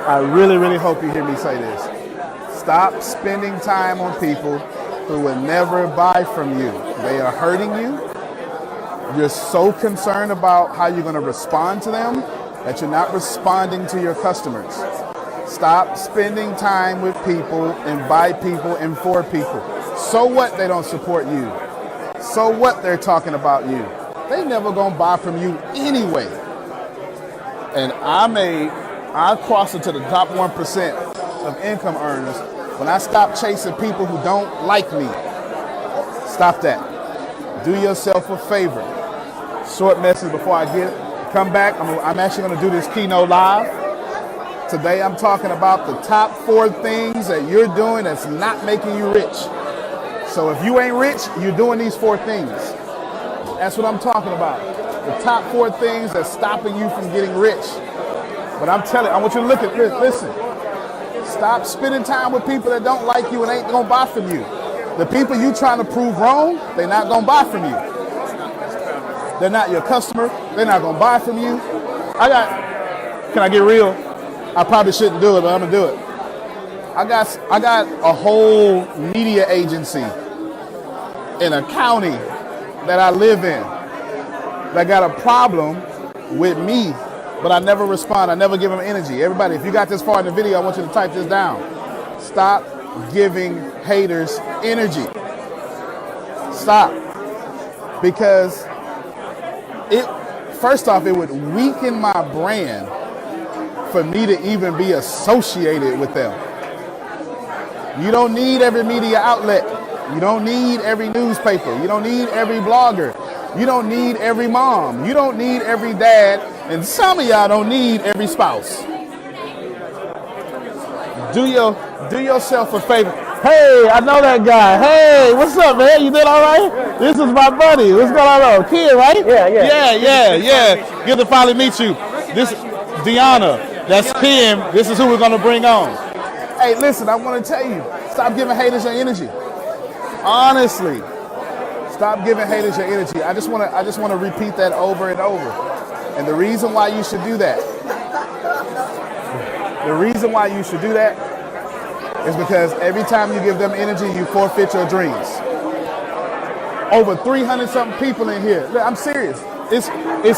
I really, really hope you hear me say this. Stop spending time on people who would never buy from you. They are hurting you. You're so concerned about how you're going to respond to them that you're not responding to your customers. Stop spending time with people and by people and for people. So what they don't support you? So what they're talking about you? They never gonna buy from you anyway. And I crossed into the top 1% of income earners when I stopped chasing people who don't like me. Stop that. Do yourself a favor. Short message before I come back. I'm actually gonna do this keynote live. Today I'm talking about the top 4 things that you're doing that's not making you rich. So if you ain't rich, you're doing these 4 things. That's what I'm talking about. The top 4 things that's stopping you from getting rich. But I'm telling you, I want you to look at this. Listen. Stop spending time with people that don't like you and ain't gonna buy from you. The people you trying to prove wrong, they're not gonna buy from you. They're not your customer. They're not gonna buy from you. Can I get real? I probably shouldn't do it, but I'm gonna do it. I got a whole media agency in a county that I live in that got a problem with me, but I never respond. I never give them energy. Everybody, if you got this far in the video, I want you to type this down. Stop giving haters energy. Stop. Because first off, it would weaken my brand for me to even be associated with them. You don't need every media outlet. You don't need every newspaper. You don't need every blogger. You don't need every mom. You don't need every dad. And some of y'all don't need every spouse. Do yourself a favor. Hey, I know that guy. Hey, what's up, man? You did all right? This is my buddy. What's going on? Kid, right? Yeah. Good to finally meet you. This is Deanna. That's Kim. This is who we're going to bring on. Hey, listen, I want to tell you, stop giving haters your energy. Honestly, stop giving haters your energy. I just want to repeat that over and over. And the reason why you should do that, is because every time you give them energy, you forfeit your dreams. Over 300-something people in here. Look, I'm serious. It's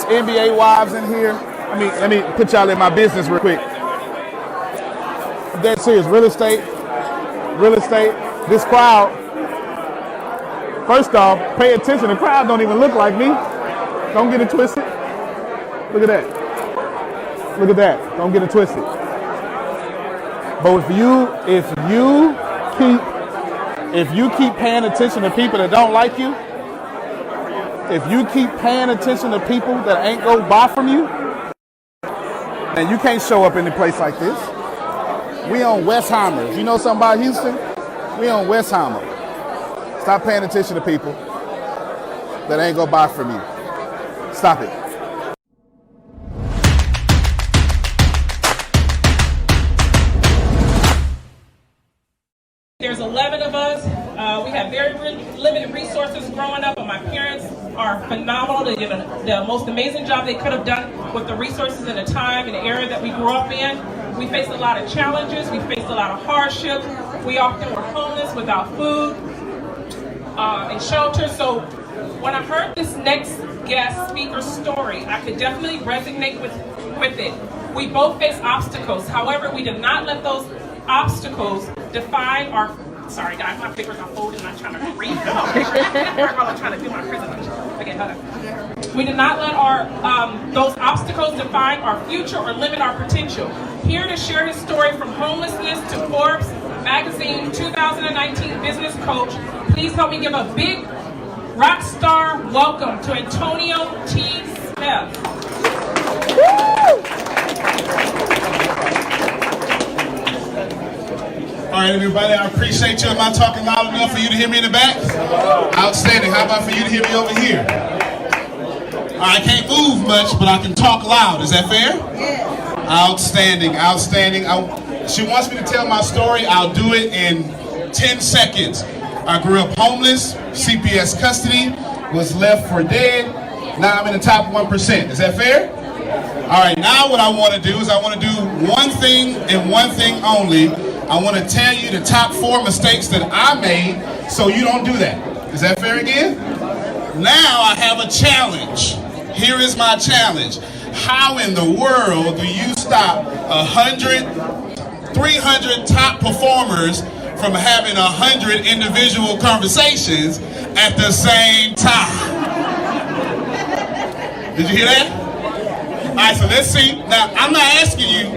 NBA wives in here. Let me put y'all in my business real quick. I'm dead serious. Real estate. This crowd. First off, pay attention. The crowd don't even look like me. Don't get it twisted. Look at that. Don't get it twisted. But if you keep paying attention to people that don't like you, if you keep paying attention to people that ain't gonna buy from you, and you can't show up in a place like this. We on Westheimer. If you know something about Houston, we on Westheimer. Stop paying attention to people that ain't gonna buy from you. Stop it. There's 11 of us. We had very limited resources growing up, but my parents are phenomenal. They did the most amazing job they could have done with the resources and the time and the era that we grew up in. We faced a lot of challenges. We faced a lot of hardships. We often were homeless without food and shelter. So when I heard this next guest speaker's story, I could definitely resonate with it. We both face obstacles. However, we did not let those obstacles define our... Sorry, guys, my papers are folded and I'm trying to read them. While I'm trying to do my presentation. Okay, hold on. We did not let those obstacles define our future or limit our potential. Here to share his story from homelessness to Forbes Magazine 2019 Business Coach, please help me give a big rock star welcome to Antonio T. Smith. All right, everybody, I appreciate you. Am I talking loud enough for you to hear me in the back? Outstanding. How about for you to hear me over here? I can't move much, but I can talk loud. Is that fair? Yes. Outstanding, outstanding. She wants me to tell my story. I'll do it in 10 seconds. I grew up homeless, CPS custody, was left for dead. Now I'm in the top 1%. Is that fair? All right, now what I want to do is I want to do one thing and one thing only. I want to tell you the top 4 mistakes that I made so you don't do that. Is that fair again? Now I have a challenge. Here is my challenge. How in the world do you stop 100, 300 top performers from having 100 individual conversations at the same time? Did you hear that? All right, so let's see. Now, I'm not asking you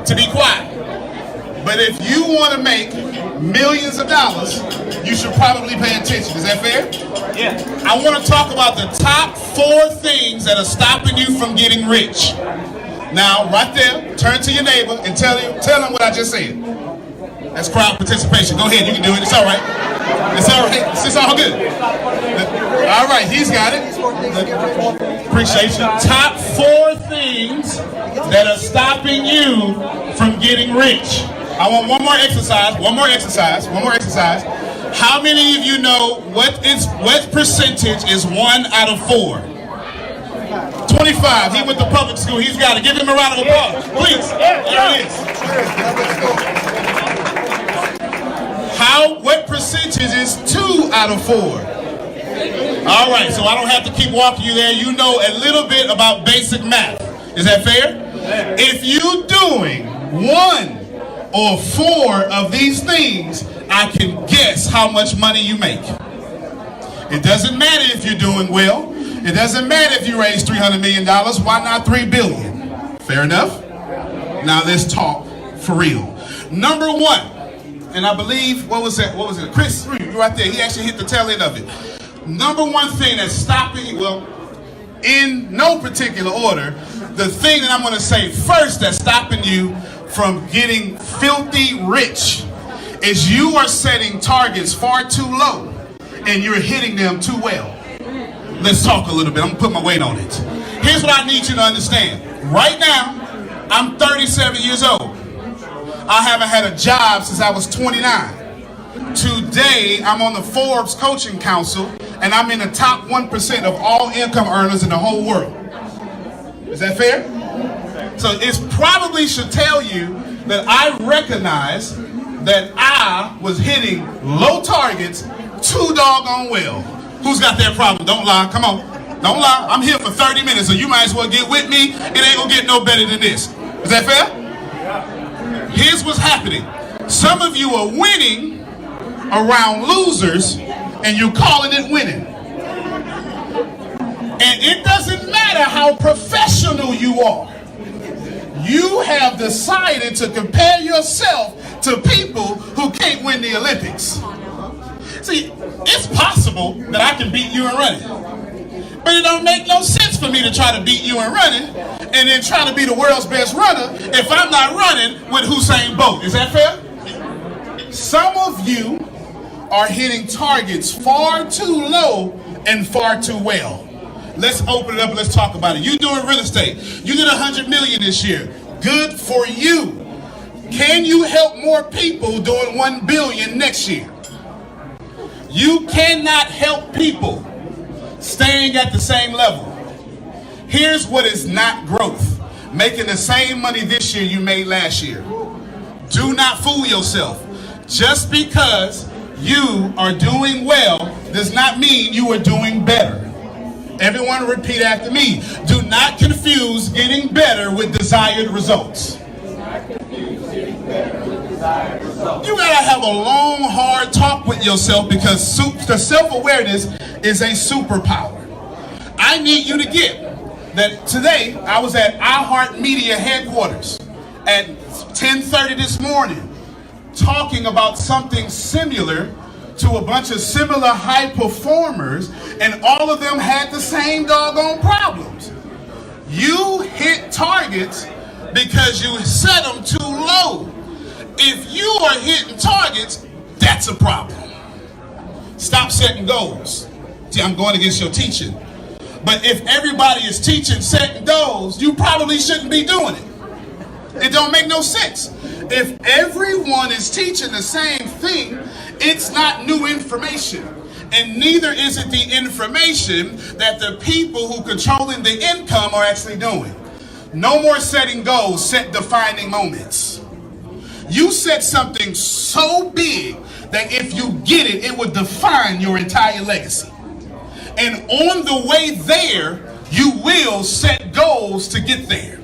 to be quiet. But if you want to make millions of dollars, you should probably pay attention. Is that fair? Yeah. I want to talk about the top 4 things that are stopping you from getting rich. Now, right there, turn to your neighbor and tell them what I just said. That's crowd participation. Go ahead, you can do it. It's all right. It's all right. It's all good. All right, he's got it. Appreciate you. Top 4 things that are stopping you from getting rich. I want one more exercise. How many of you know what percentage is 1 out of 4? 25. He went to public school. He's got it. Give him a round of applause. Please. There it is. What percentage is 2 out of 4? All right, so I don't have to keep walking you there. You know a little bit about basic math. Is that fair? If you're doing 1 or 4 of these things, I can guess how much money you make. It doesn't matter if you're doing well. It doesn't matter if you raise $300 million. Why not $3 billion? Fair enough? Now let's talk for real. Number 1, and I believe, what was it? Chris, you're right there. He actually hit the tail end of it. Number 1 thing that's stopping, well, in no particular order, the thing that I'm going to say first that's stopping you from getting filthy rich is you are setting targets far too low and you're hitting them too well. Let's talk a little bit. I'm going to put my weight on it. Here's what I need you to understand. Right now, I'm 37 years old. I haven't had a job since I was 29. Today, I'm on the Forbes Coaching Council, and I'm in the top 1% of all income earners in the whole world. Is that fair? So it probably should tell you that I recognize that I was hitting low targets too doggone well. Who's got that problem? Don't lie. Come on. Don't lie. I'm here for 30 minutes, so you might as well get with me. It ain't going to get no better than this. Is that fair? Here's what's happening. Some of you are winning around losers, and you're calling it winning. And it doesn't matter how professional you are. You have decided to compare yourself to people who can't win the Olympics. See, it's possible that I can beat you in running. But it don't make no sense for me to try to beat you in running and then try to be the world's best runner if I'm not running with Usain Bolt. Is that fair? Some of you are hitting targets far too low and far too well. Let's open it up and let's talk about it. You doing real estate. You did $100 million this year. Good for you. Can you help more people doing $1 billion next year? You cannot help people staying at the same level. Here's what is not growth. Making the same money this year you made last year. Do not fool yourself. Just because you are doing well does not mean you are doing better. Everyone repeat after me. Do not confuse getting better with desired results. You gotta have a long, hard talk with yourself, because the self-awareness is a superpower. I need you to get that today I was at iHeartMedia headquarters at 10:30 this morning talking about something similar to a bunch of similar high performers, and all of them had the same doggone problems. You hit targets because you set them too low. If you are hitting targets, that's a problem. Stop setting goals. See, I'm going against your teaching. But if everybody is teaching setting goals, you probably shouldn't be doing it. It don't make no sense. If everyone is teaching the same thing, it's not new information. And neither is it the information that the people who controlling the income are actually doing. No more setting goals, set defining moments. You set something so big that if you get it, it would define your entire legacy. And on the way there, you will set goals to get there.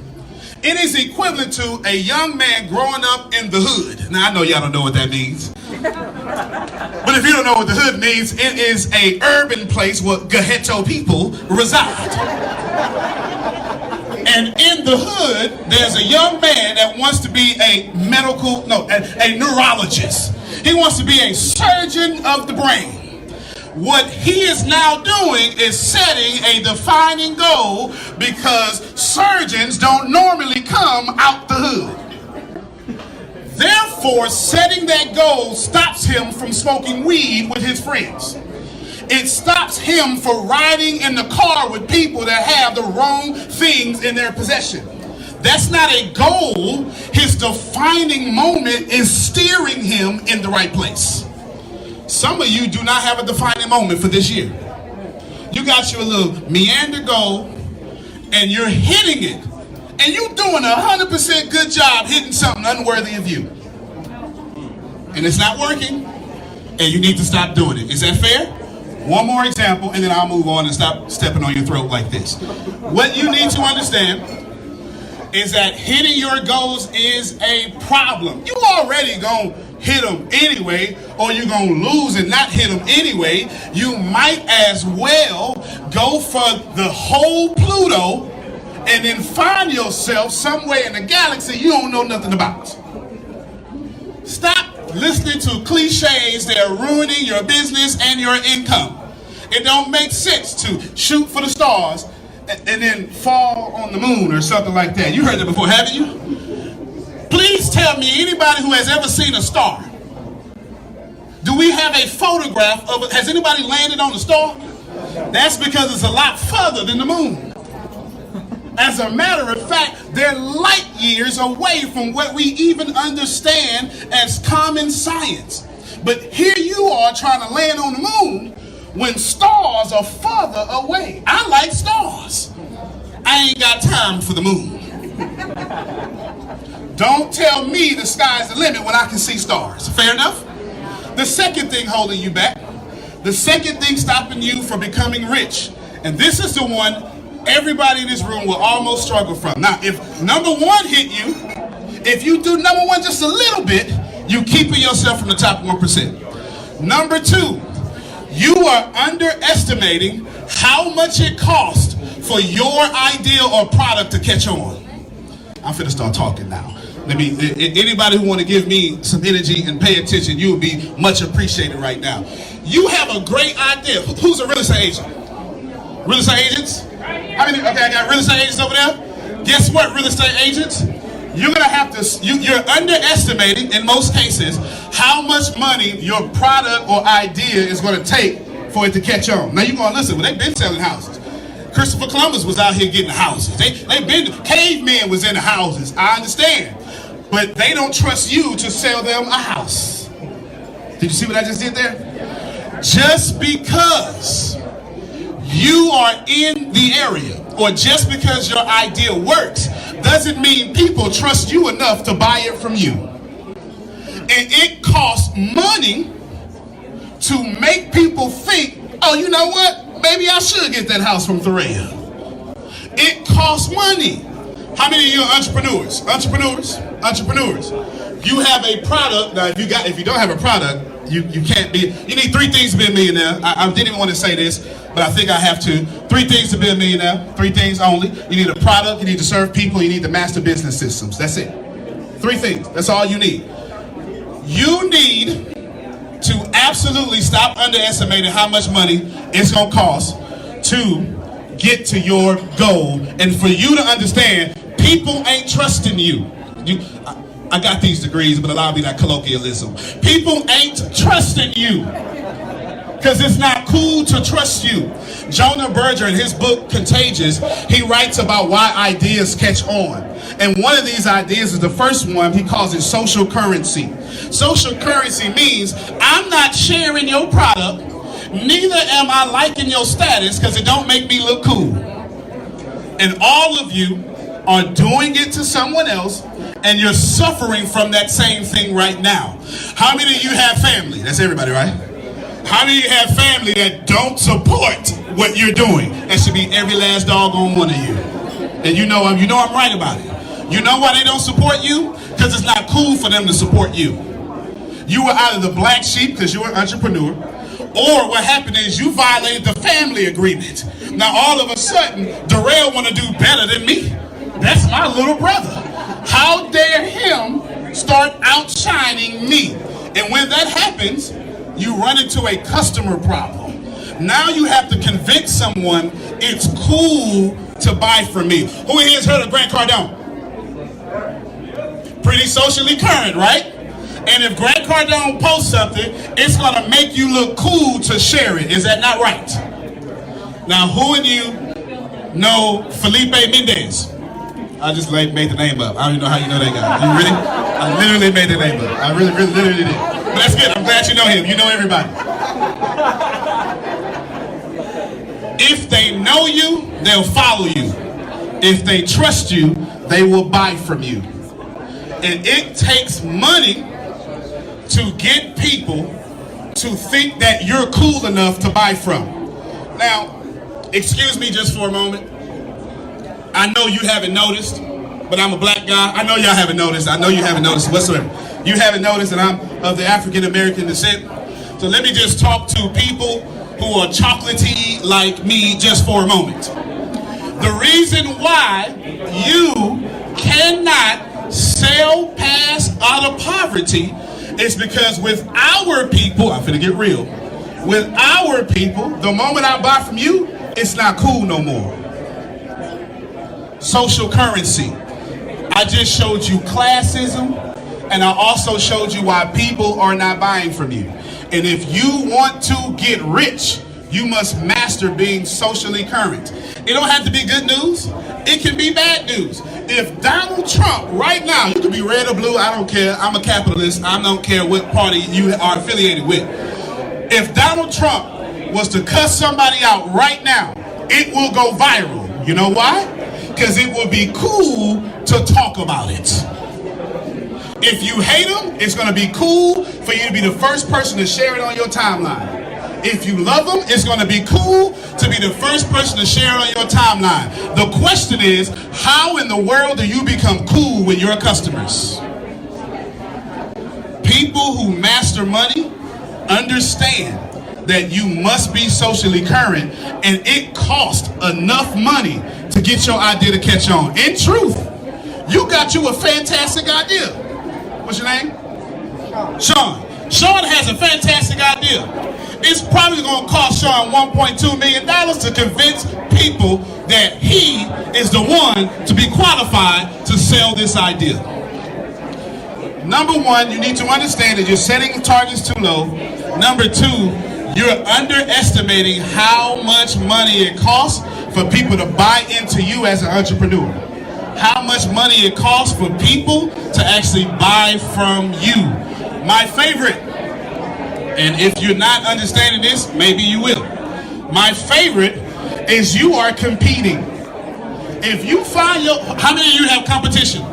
It is equivalent to a young man growing up in the hood. Now, I know y'all don't know what that means. But if you don't know what the hood means, it is a urban place where ghetto people reside. And in the hood, there's a young man that wants to be a neurologist. He wants to be a surgeon of the brain. What he is now doing is setting a defining goal, because surgeons don't normally come out the hood. Therefore, setting that goal stops him from smoking weed with his friends. It stops him from riding in the car with people that have the wrong things in their possession. That's not a goal. His defining moment is steering him in the right place. Some of you do not have a defining moment for this year. You got your little meander goal, and you're hitting it. And you're doing 100% good job hitting something unworthy of you. And it's not working, and you need to stop doing it. Is that fair? One more example, and then I'll move on and stop stepping on your throat like this. What you need to understand is that hitting your goals is a problem. You already gonna hit them anyway, or you're gonna lose and not hit them anyway. You might as well go for the whole Pluto and then find yourself somewhere in the galaxy you don't know nothing about. Stop listening to cliches that are ruining your business and your income. It don't make sense to shoot for the stars and then fall on the moon or something like that. You heard that before, haven't you? Please tell me anybody who has ever seen a star. Do we have a photograph of it? Has anybody landed on a star? That's because it's a lot further than the moon. As a matter of fact, they're light years away from what we even understand as common science. But here you are trying to land on the moon when stars are further away. I like stars. I ain't got time for the moon. Don't tell me the sky's the limit when I can see stars. Fair enough? The second thing holding you back, the second thing stopping you from becoming rich, and this is the one everybody in this room will almost struggle from. Now, if number one hit you, if you do number one just a little bit, you keeping yourself from the top 1%. Number two, you are underestimating how much it costs for your idea or product to catch on. I'm finna start talking now. Anybody who want to give me some energy and pay attention, you will be much appreciated right now. You have a great idea. Who's a real estate agent? Real estate agents? How many? Okay, I got real estate agents over there. Guess what, real estate agents? You're gonna have to. You're underestimating in most cases how much money your product or idea is going to take for it to catch on. Now you're going, listen. Well, they've been selling houses. Christopher Columbus was out here getting houses. They've been. Cavemen was in the houses. I understand, but they don't trust you to sell them a house. Did you see what I just did there? just because you are in the area or just because your idea works doesn't mean people trust you enough to buy it from you. And it costs money to make people think, oh, you know what? Maybe I should get that house from Thoraya. It costs money. How many of you are entrepreneurs? Entrepreneurs. You have a product. Now, if you don't have a product, you can't be. You need 3 things to be a millionaire. I didn't even want to say this, but I think I have to. 3 things to be a millionaire. 3 things only. You need a product. You need to serve people. You need to master business systems. That's it. 3 things. That's all you need. You need to absolutely stop underestimating how much money it's going to cost to get to your goal, and for you to understand, people ain't trusting you. I got these degrees, but allow me that colloquialism. People ain't trusting you because it's not cool to trust you. Jonah Berger, in his book Contagious, he writes about why ideas catch on. And one of these ideas is the first one. He calls it social currency. Social currency means I'm not sharing your product, neither am I liking your status because it don't make me look cool. And all of you are doing it to someone else, and you're suffering from that same thing right now. How many of you have family? That's everybody, right? How many of you have family that don't support what you're doing? That should be every last doggone one of you. And you know I'm right about it. You know why they don't support you? Because it's not cool for them to support you. You were either the black sheep because you were an entrepreneur, or what happened is you violated the family agreement. Now all of a sudden, Darrell want to do better than me. That's my little brother. How dare him start outshining me? And when that happens, you run into a customer problem. Now you have to convince someone it's cool to buy from me. Who here has heard of Grant Cardone? Pretty socially current, right? And if Grant Cardone posts something, it's going to make you look cool to share it. Is that not right? Now, who of you know Felipe Mendez? I just made the name up. I don't even know how you know that guy. You really? I literally made the name up. I really literally did. But that's good. I'm glad you know him. You know everybody. If they know you, they'll follow you. If they trust you, they will buy from you. And it takes money to get people to think that you're cool enough to buy from. Now, excuse me just for a moment. I know you haven't noticed, but I'm a black guy. I know y'all haven't noticed. I know you haven't noticed whatsoever. You haven't noticed that I'm of the African American descent. So let me just talk to people who are chocolatey like me just for a moment. The reason why you cannot sail past out of poverty is because with our people, I'm finna get real, with our people, the moment I buy from you, it's not cool no more. Social currency. I just showed you classism, and I also showed you why people are not buying from you. And if you want to get rich, you must master being socially current. It don't have to be good news. It can be bad news. If Donald Trump, right now, you can be red or blue, I don't care. I'm a capitalist. I don't care what party you are affiliated with. If Donald Trump was to cuss somebody out right now, it will go viral. You know why? Because it will be cool to talk about it. If you hate them, it's going to be cool for you to be the first person to share it on your timeline. If you love them, it's going to be cool to be the first person to share it on your timeline. The question is, how in the world do you become cool with your customers? People who master money understand that you must be socially current, and it costs enough money to get your idea to catch on. In truth, you got you a fantastic idea. What's your name? Sean. Sean has a fantastic idea. It's probably going to cost Sean $1.2 million to convince people that he is the one to be qualified to sell this idea. Number one, you need to understand that you're setting targets too low. Number two, you're underestimating how much money it costs for people to buy into you as an entrepreneur. How much money it costs for people to actually buy from you. My favorite And if you're not understanding this, maybe you will. My favorite is you are competing. If you find how many of you have competition?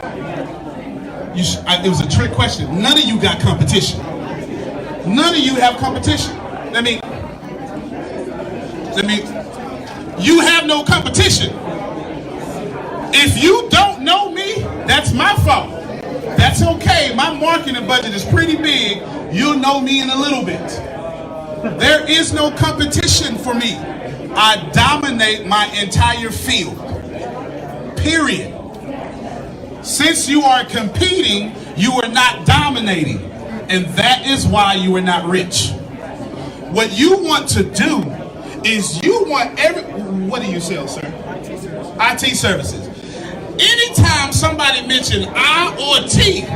It was a trick question. None of you got competition. None of you have competition. You have no competition. If you don't know me, that's my fault. That's okay. My marketing budget is pretty big. You'll know me in a little bit. There is no competition for me. I dominate my entire field. Period. Since you are competing, you are not dominating. And that is why you are not rich. What you want to do is you want what do you sell, sir? IT services. Anytime somebody mentions I or T,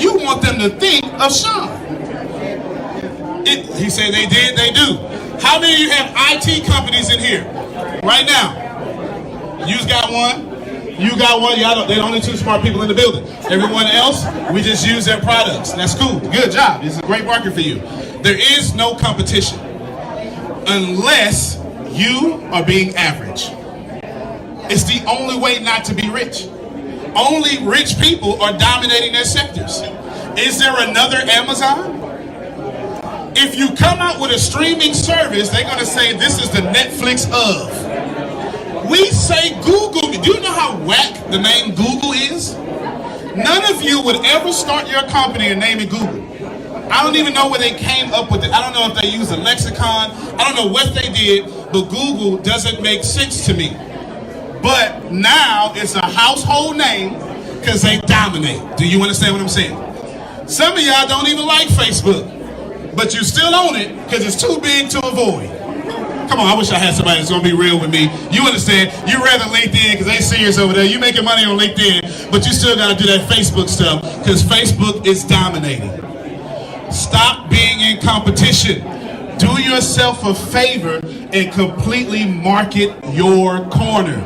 you want them to think of Sean. He said they did, they do. How many of you have IT companies in here? Right now. You've got one. You got one. Y'all they're the only two smart people in the building. Everyone else, we just use their products. That's cool. Good job. It's a great market for you. There is no competition unless you are being average. It's the only way not to be rich. Only rich people are dominating their sectors. Is there another Amazon? If you come out with a streaming service, they're going to say this is the Netflix of. We say Google. Do you know how whack the name Google is? None of you would ever start your company and name it Google. I don't even know where they came up with it. I don't know if they used a lexicon. I don't know what they did, but Google doesn't make sense to me. But now it's a household name because they dominate. Do you understand what I'm saying? Some of y'all don't even like Facebook, but you still own it because it's too big to avoid. Come on, I wish I had somebody that's going to be real with me. You understand? You'd rather LinkedIn because they serious over there. You're making money on LinkedIn, but you still got to do that Facebook stuff because Facebook is dominating. Stop being in competition. Do yourself a favor and completely market your corner.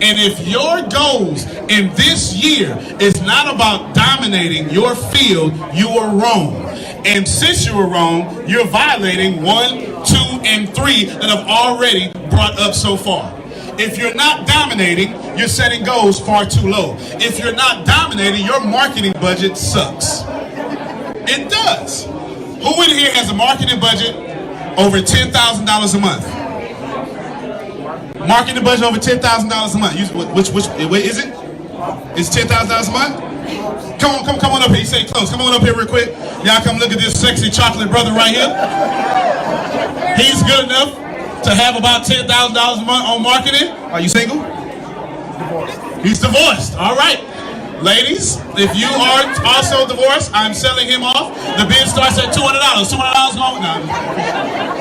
And if your goals in this year is not about dominating your field, you are wrong. And since you are wrong, you're violating 1, 2, and 3 that I've already brought up so far. If you're not dominating, you're setting goals far too low. If you're not dominating, your marketing budget sucks. It does. Who in here has a marketing budget over $10,000 a month? Marketing budget over $10,000 a month. Wait, is it? It's $10,000 a month? Come on up here. You say close. Come on up here real quick. Y'all come look at this sexy chocolate brother right here. He's good enough to have about $10,000 a month on marketing. Are you single? Divorced. He's divorced. All right. Ladies, if you are also divorced, I'm selling him off. The bid starts at $200. $200 going. No.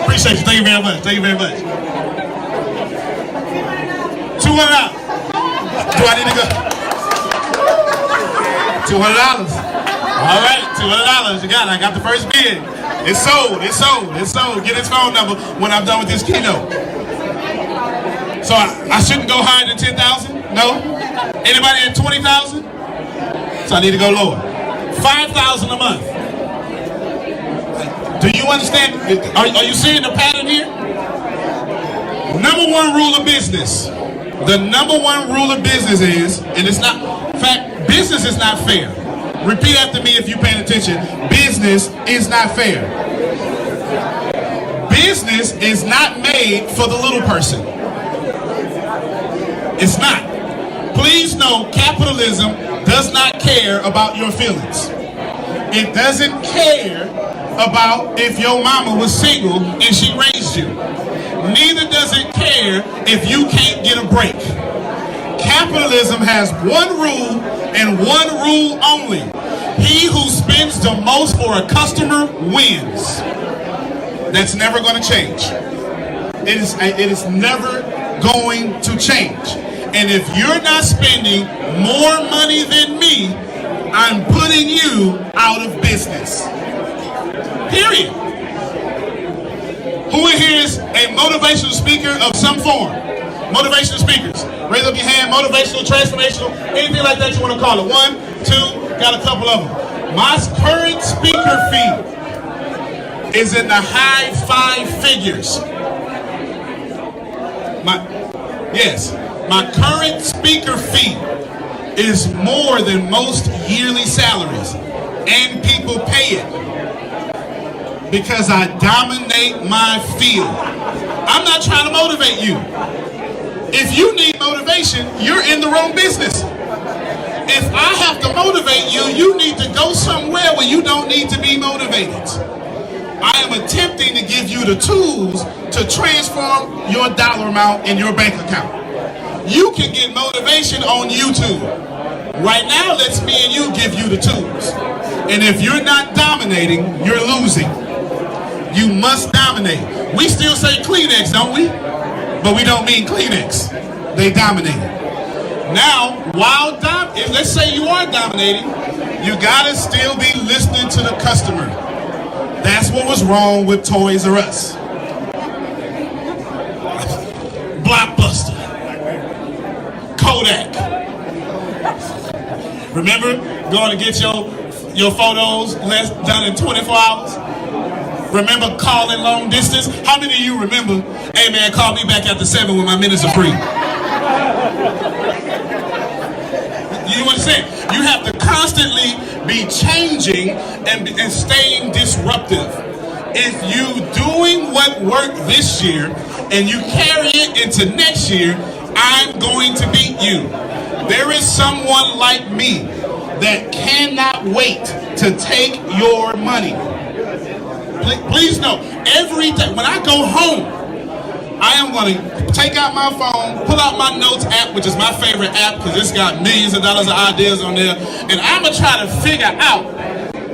Appreciate you. Thank you very much. Thank you very much. $200. Do I need to go? $200. All right, $200. You got it. I got the first bid. It's sold. It's sold. It's sold. Get his phone number when I'm done with this keynote. So I shouldn't go higher than 10,000? No? Anybody at 20,000? So I need to go lower. 5,000 a month. Do you understand? Are you seeing the pattern here? Number one rule of business. The number one rule of business is, and it's not, in fact, business is not fair. Repeat after me if you're paying attention. Business is not fair. Business is not made for the little person. It's not. Please know, capitalism does not care about your feelings. It doesn't care about if your mama was single and she raised you. Neither does it care if you can't get a break. Capitalism has one rule and one rule only. He who spends the most for a customer wins. That's never going to change. It is never going to change. And if you're not spending more money than me, I'm putting you out of business. Period. Who in here is a motivational speaker of some form? Motivational speakers. Raise up your hand. Motivational, transformational, anything like that you want to call it. 1, 2, got a couple of them. My current speaker fee is in the high 5 figures. My current speaker fee is more than most yearly salaries, and people pay it because I dominate my field. I'm not trying to motivate you. If you need motivation, you're in the wrong business. If I have to motivate you, you need to go somewhere where you don't need to be motivated. I am attempting to give you the tools to transform your dollar amount in your bank account. You can get motivation on YouTube. Right now, let's me and you give you the tools. And if you're not dominating, you're losing. You must dominate. We still say Kleenex, don't we? But we don't mean Kleenex. They dominate. Now, let's say you are dominating, you gotta still be listening to the customer. That's what was wrong with Toys R Us. Blockbuster. Kodak. Remember going to get your photos done in 24 hours? Remember calling long distance? How many of you remember, hey man, call me back after 7 when my minutes are free? You understand? You have to constantly be changing and staying disruptive. If you doing what worked this year and you carry it into next year, I'm going to beat you. There is someone like me that cannot wait to take your money. Please know, every day when I go home, I am going to take out my phone, pull out my Notes app, which is my favorite app because it's got millions of dollars of ideas on there, and I'm going to try to figure out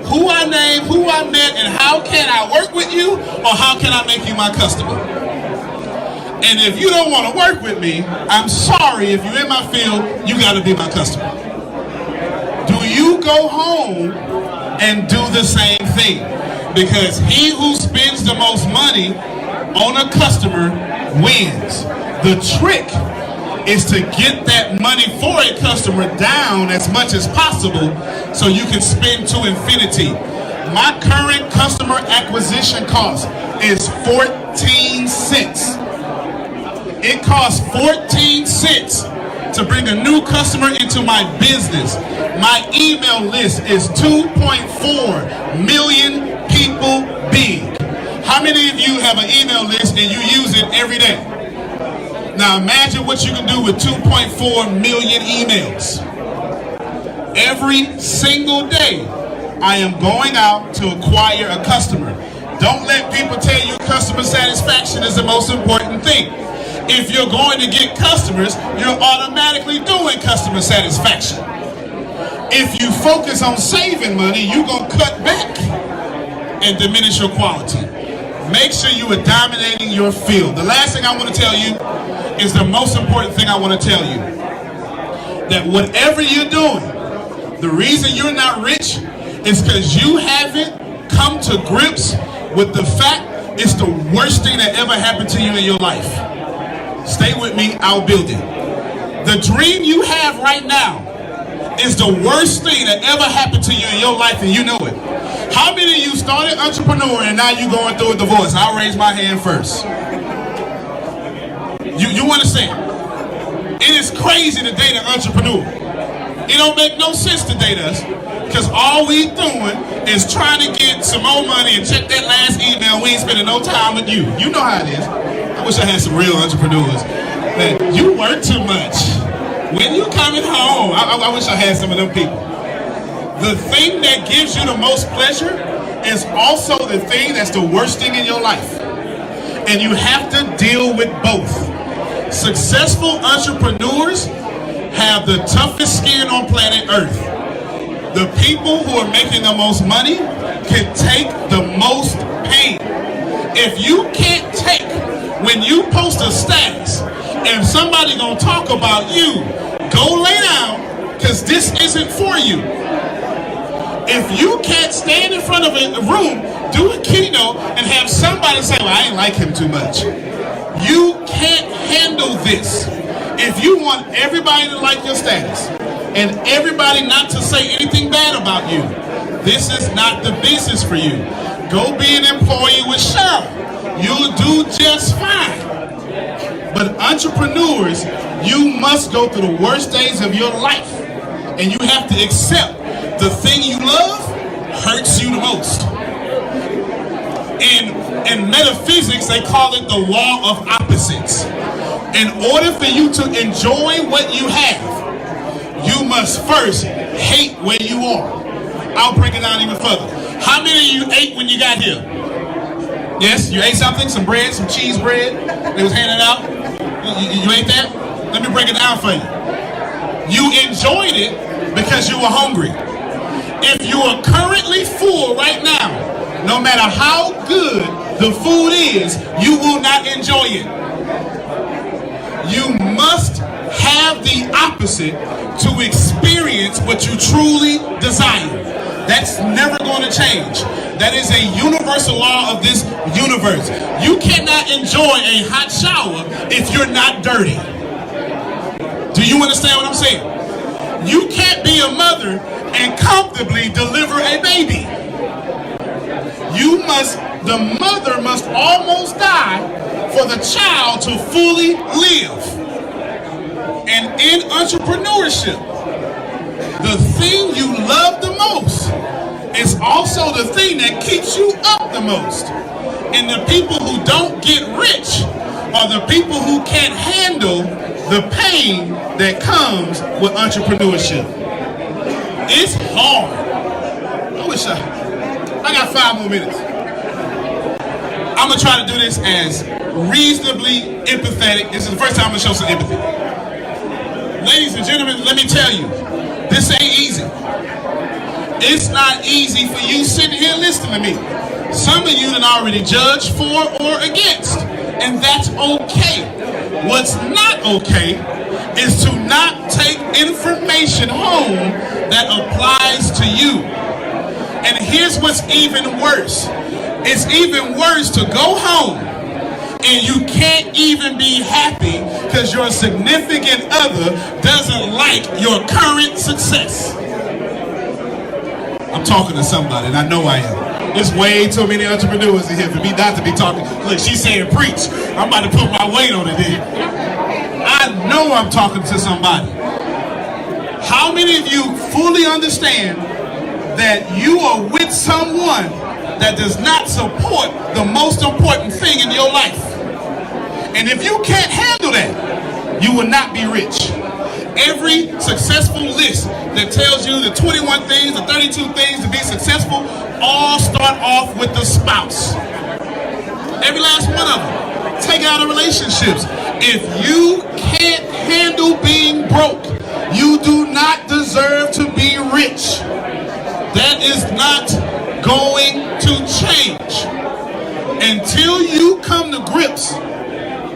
who I named, who I met, and how can I work with you, or how can I make you my customer. And if you don't want to work with me, I'm sorry, if you're in my field, you got to be my customer. Do you go home and do the same thing? Because he who spends the most money on a customer wins. The trick is to get that money for a customer down as much as possible so you can spend to infinity. My current customer acquisition cost is 14 cents. It costs 14 cents to bring a new customer into my business. My email list is 2.4 million people big. How many of you have an email list and you use it every day? Now imagine what you can do with 2.4 million emails. Every single day, I am going out to acquire a customer. Don't let people tell you customer satisfaction is the most important thing. If you're going to get customers, you're automatically doing customer satisfaction. If you focus on saving money, you're going to cut back and diminish your quality. Make sure you are dominating your field. The last thing I want to tell you is the most important thing I want to tell you. That whatever you're doing, the reason you're not rich is because you haven't come to grips with the fact it's the worst thing that ever happened to you in your life. Stay with me, I'll build it. The dream you have right now is the worst thing that ever happened to you in your life, and you know it. How many of you started entrepreneur and now you're going through a divorce? I'll raise my hand first. You understand? It is crazy to date an entrepreneur. It don't make no sense to date us because all we doing is trying to get some more money and check that last email. We ain't spending no time with you. You know how it is. I wish I had some real entrepreneurs. Man, you work too much. When you coming home, I wish I had some of them people. The thing that gives you the most pleasure is also the thing that's the worst thing in your life. And you have to deal with both. Successful entrepreneurs have the toughest skin on planet Earth. The people who are making the most money can take the most pain. If you can't take when you post a status and somebody gonna talk about you, go lay down, because this isn't for you. If you can't stand in front of a room, do a keynote, and have somebody say, well, I ain't like him too much. You can't handle this. If you want everybody to like your status and everybody not to say anything bad about you, this is not the business for you. Go be an employee with Cheryl. You'll do just fine. But entrepreneurs, you must go through the worst days of your life. And you have to accept the thing you love hurts you the most. In metaphysics, they call it the law of opposites. In order for you to enjoy what you have, you must first hate where you are. I'll break it down even further. How many of you ate when you got here? Yes, you ate something, some bread, some cheese bread. They was handing out. You ate that? Let me break it down for you. You enjoyed it because you were hungry. If you are currently full right now, no matter how good the food is, you will not enjoy it. You must have the opposite to experience what you truly desire. That's never going to change. That is a universal law of this universe. You cannot enjoy a hot shower if you're not dirty. Do you understand what I'm saying? You can't be a mother and comfortably deliver a baby. The mother must almost die for the child to fully live. And in entrepreneurship, the thing you love the most is also the thing that keeps you up the most. And the people who don't get rich are the people who can't handle the pain that comes with entrepreneurship. It's hard. I got 5 more minutes. I'm gonna try to do this as reasonably empathetic. This is the first time I'm gonna show some empathy. Ladies and gentlemen, let me tell you, this ain't easy. It's not easy for you sitting here listening to me. Some of you done already judged for or against, and that's okay. What's not okay is to not take information home that applies to you. And here's what's even worse. It's even worse to go home and you can't even be happy because your significant other doesn't like your current success. I'm talking to somebody, and I know I am. There's way too many entrepreneurs in here for me not to be talking. Look, she's saying preach. I'm about to put my weight on it then. I know I'm talking to somebody. How many of you fully understand that you are with someone that does not support the most important thing in your life? And if you can't handle that, you will not be rich. Every successful list that tells you the 21 things, the 32 things to be successful, all start off with the spouse. Every last one of them. Take out of relationships. If you can't handle being broke, you do not deserve to be rich. That is not going to change. Until you come to grips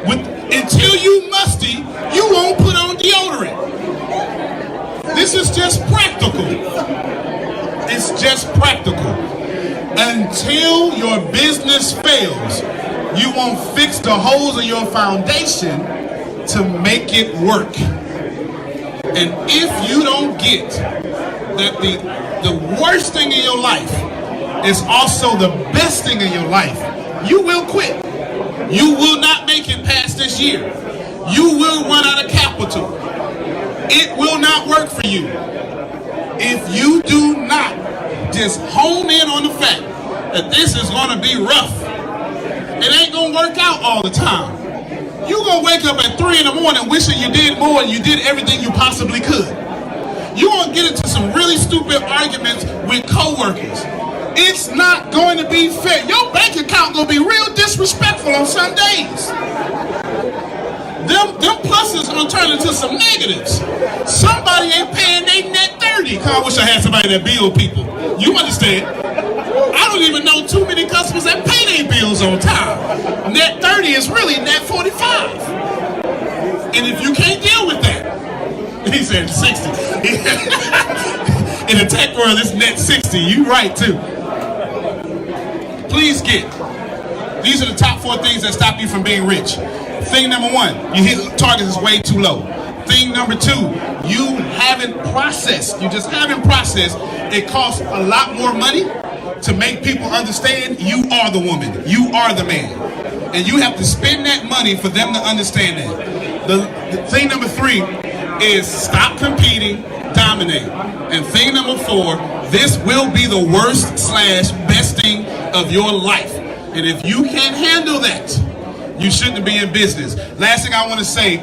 with, until you musty, you won't put on deodorant. This is just practical. It's just practical. Until your business fails, you won't fix the holes in your foundation to make it work. And if you don't get that the worst thing in your life is also the best thing in your life, you will quit. You will not make it past this year. You will run out of capital. It will not work for you. If you do not just hone in on the fact that this is going to be rough, it ain't going to work out all the time. You're going to wake up at 3 in the morning wishing you did more and you did everything you possibly could. You're going to get into some really stupid arguments with coworkers. It's not going to be fair. Your bank account going to be real disrespectful on some days. Them pluses going to turn into some negatives. Somebody ain't paying their net 30. I wish I had somebody that bill people. You understand? I don't even know too many customers that pay their bills on time. Net 30 is really net 45. And if you can't deal with that, he said 60. In the tech world, it's net 60. You right too. Please get. These are the top 4 things that stop you from being rich. Thing number 1, you hit targets is way too low. Thing number 2, you haven't processed. You just haven't processed. It costs a lot more money to make people understand you are the woman, you are the man. And you have to spend that money for them to understand that. The thing number 3 is stop competing, dominate. And thing number 4, this will be the worst/best thing of your life. And if you can't handle that, you shouldn't be in business. Last thing I want to say,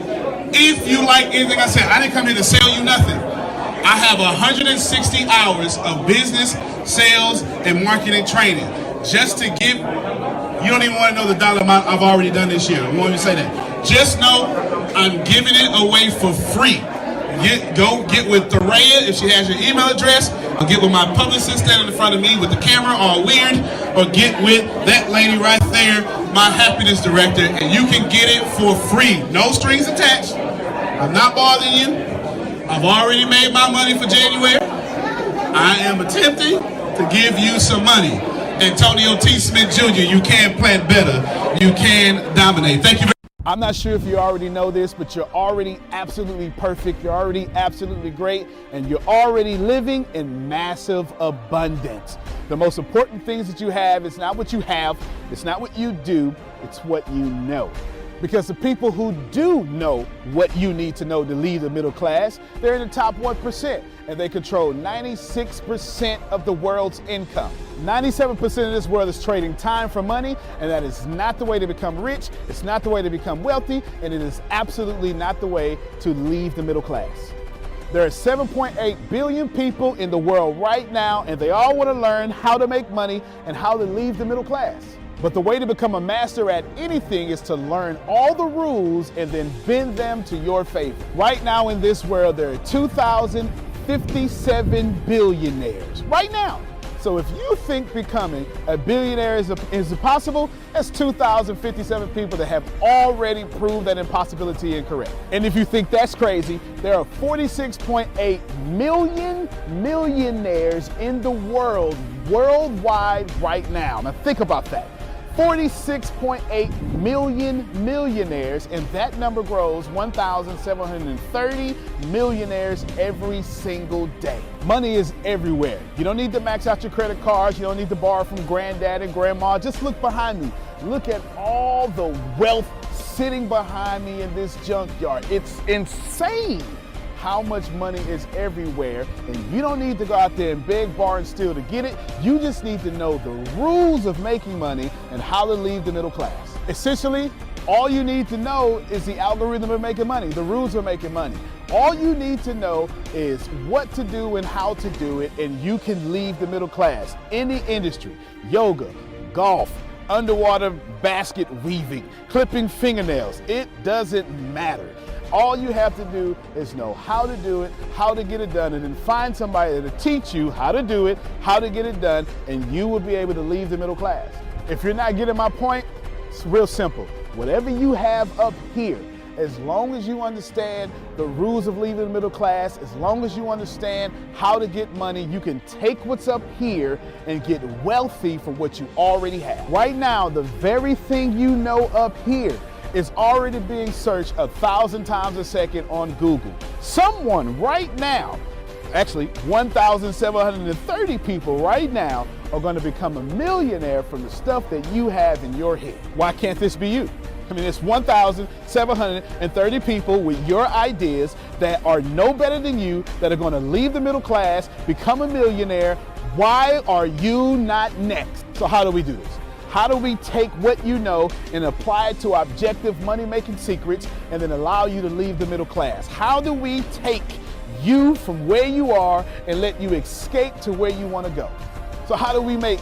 if you like anything I said, I didn't come here to sell you nothing. I have 160 hours of business, sales, and marketing training. Just to give, you don't even want to know the dollar amount I've already done this year. I won't even say that. Just know I'm giving it away for free. Go get with Thoraya if she has your email address, or get with my publicist standing in front of me with the camera all weird, or get with that lady right there, my happiness director, and you can get it for free. No strings attached. I'm not bothering you. I've already made my money for January. I am attempting to give you some money. Antonio T. Smith Jr., you can plan better. You can dominate. Thank you very much. I'm not sure if you already know this, but you're already absolutely perfect. You're already absolutely great, and you're already living in massive abundance. The most important things that you have is not what you have, it's not what you do, it's what you know. Because the people who do know what you need to know to lead the middle class, they're in the top 1%, and they control 96% of the world's income. 97% of this world is trading time for money, and that is not the way to become rich, it's not the way to become wealthy, and it is absolutely not the way to leave the middle class. There are 7.8 billion people in the world right now, and they all want to learn how to make money and how to leave the middle class. But the way to become a master at anything is to learn all the rules and then bend them to your favor. Right now in this world, there are 2,057 billionaires. Right now. So if you think becoming a billionaire is impossible, that's 2,057 people that have already proved that impossibility incorrect. And if you think that's crazy, there are 46.8 million millionaires in the world, worldwide right now. Now think about that. 46.8 million millionaires, and that number grows 1,730 millionaires every single day. Money is everywhere. You don't need to max out your credit cards. You don't need to borrow from granddad and grandma. Just look behind me. Look at all the wealth sitting behind me in this junkyard. It's insane how much money is everywhere, and you don't need to go out there and beg, borrow, and steal to get it. You just need to know the rules of making money and how to leave the middle class. Essentially, all you need to know is the algorithm of making money, the rules of making money. All you need to know is what to do and how to do it, and you can leave the middle class. Any industry, yoga, golf, underwater basket weaving, clipping fingernails, it doesn't matter. All you have to do is know how to do it, how to get it done, and then find somebody to teach you how to do it, how to get it done, and you will be able to leave the middle class. If you're not getting my point, it's real simple. Whatever you have up here, as long as you understand the rules of leaving the middle class, as long as you understand how to get money, you can take what's up here and get wealthy from what you already have. Right now, the very thing you know up here is already being searched 1,000 times a second on Google. Someone right now, actually 1,730 people right now are going to become a millionaire from the stuff that you have in your head. Why can't this be you? I mean, it's 1,730 people with your ideas that are no better than you, that are going to leave the middle class, become a millionaire. Why are you not next? So how do we do this? How do we take what you know and apply it to objective money-making secrets and then allow you to leave the middle class? How do we take you from where you are and let you escape to where you want to go? So how do we make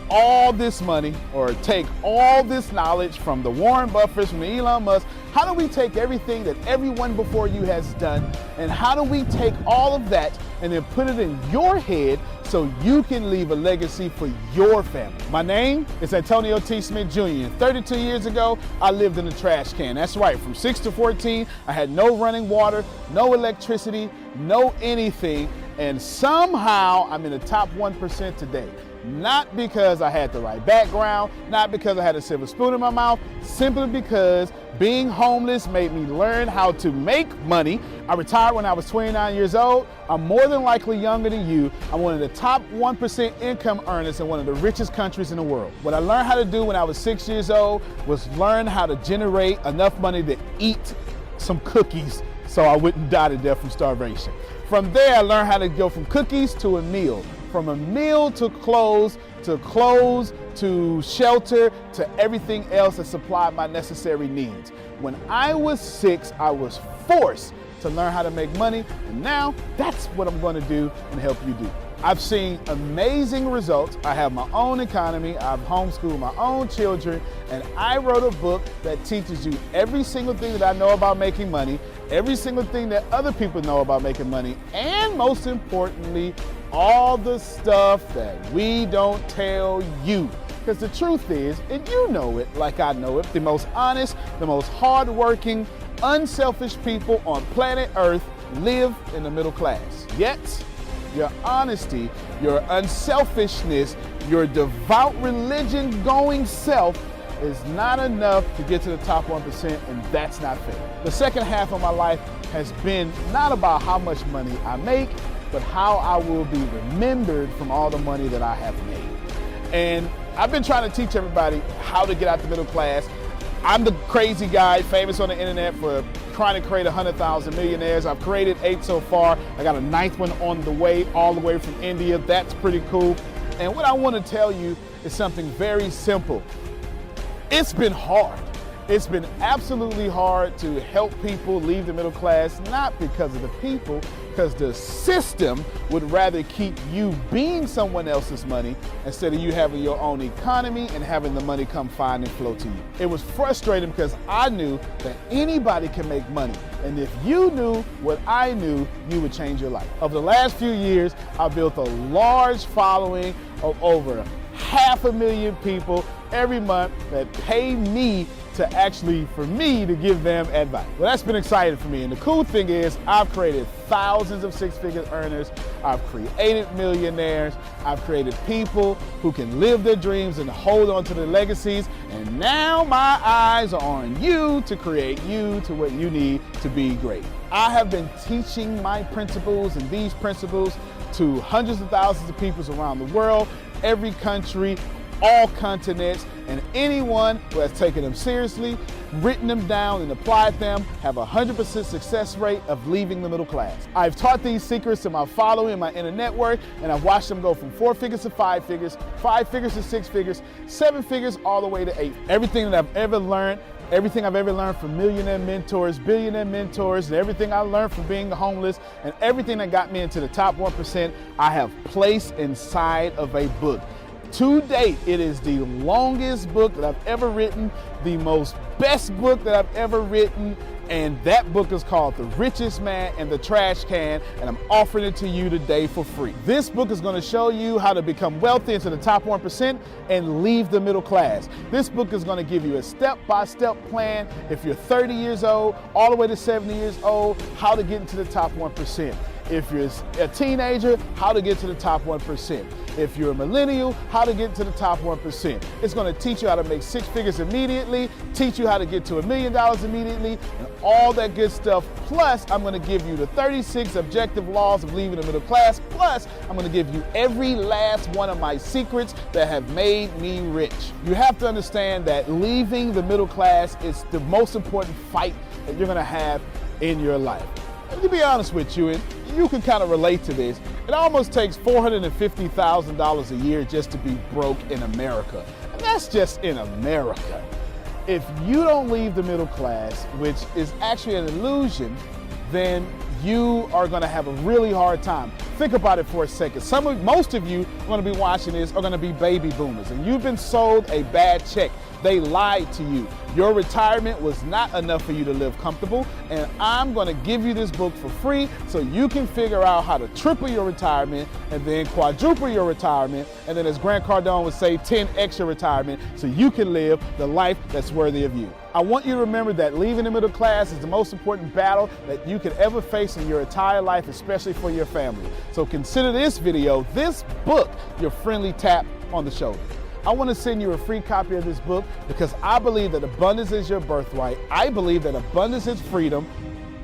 all this money, or take all this knowledge from the Warren Buffetts, from Elon Musk? How do we take everything that everyone before you has done, and how do we take all of that and then put it in your head so you can leave a legacy for your family? My name is Antonio T. Smith Jr. And 32 years ago, I lived in a trash can. That's right, from 6 to 14, I had no running water, no electricity, no anything, and somehow I'm in the top 1% today. Not because I had the right background, not because I had a silver spoon in my mouth, simply because being homeless made me learn how to make money. I retired when I was 29 years old. I'm more than likely younger than you. I'm one of the top 1% income earners in one of the richest countries in the world. What I learned how to do when I was 6 years old was learn how to generate enough money to eat some cookies so I wouldn't die to death from starvation. From there, I learned how to go from cookies to a meal, from a meal to clothes, to shelter, to everything else that supplied my necessary needs. When I was 6, I was forced to learn how to make money, and now that's what I'm going to do and help you do. I've seen amazing results. I have my own economy, I've homeschooled my own children, and I wrote a book that teaches you every single thing that I know about making money, every single thing that other people know about making money, and most importantly, all the stuff that we don't tell you. Because the truth is, and you know it like I know it, the most honest, the most hardworking, unselfish people on planet Earth live in the middle class. Yet, your honesty, your unselfishness, your devout religion-going self is not enough to get to the top 1%, and that's not fair. The second half of my life has been not about how much money I make, but how I will be remembered from all the money that I have made. And I've been trying to teach everybody how to get out the middle class. I'm the crazy guy famous on the internet for trying to create 100,000 millionaires. I've created 8 so far. I got a 9th one on the way, all the way from India. That's pretty cool. And what I want to tell you is something very simple. It's been hard. It's been absolutely hard to help people leave the middle class, not because of the people, because the system would rather keep you being someone else's money instead of you having your own economy and having the money come find and flow to you. It was frustrating because I knew that anybody can make money. And if you knew what I knew, you would change your life. Over the last few years, I built a large following of over 500,000 people every month that pay me for me to give them advice. Well, that's been exciting for me. And the cool thing is I've created thousands of six-figure earners. I've created millionaires. I've created people who can live their dreams and hold on to their legacies. And now my eyes are on you to create you to what you need to be great. I have been teaching my principles and these principles to hundreds of thousands of people around the world, every country, all continents, and anyone who has taken them seriously, written them down, and applied them have a 100% success rate of leaving the middle class. I've taught these secrets to my following and my inner network, and I've watched them go from 4 figures to 5 figures, 5 figures to 6 figures, 7 figures, all the way to 8. Everything that I've ever learned from millionaire mentors, billionaire mentors, and everything I learned from being homeless, and everything that got me into the top 1%, I have placed inside of a book. To date, it is the longest book that I've ever written, the most best book that I've ever written, and that book is called The Richest Man and the Trash Can, and I'm offering it to you today for free. This book is going to show you how to become wealthy into the top 1% and leave the middle class. This book is going to give you a step-by-step plan if you're 30 years old, all the way to 70 years old, how to get into the top 1%. If you're a teenager, how to get to the top 1%. If you're a millennial, how to get to the top 1%. It's going to teach you how to make 6 figures immediately, teach you how to get to $1 million immediately, and all that good stuff. Plus, I'm going to give you the 36 objective laws of leaving the middle class. Plus, I'm going to give you every last one of my secrets that have made me rich. You have to understand that leaving the middle class is the most important fight that you're going to have in your life. And to be honest with you, and you can kind of relate to this, it almost takes $450,000 a year just to be broke in America. And that's just in America. If you don't leave the middle class, which is actually an illusion, then you are going to have a really hard time. Think about it for a second. Most of you are going to be watching this are going to be baby boomers, and you've been sold a bad check. They lied to you. Your retirement was not enough for you to live comfortable, and I'm going to give you this book for free so you can figure out how to triple your retirement and then quadruple your retirement, and then as Grant Cardone would say, 10x your retirement so you can live the life that's worthy of you. I want you to remember that leaving the middle class is the most important battle that you could ever face in your entire life, especially for your family. So consider this video, this book, your friendly tap on the shoulder. I want to send you a free copy of this book because I believe that abundance is your birthright. I believe that abundance is freedom.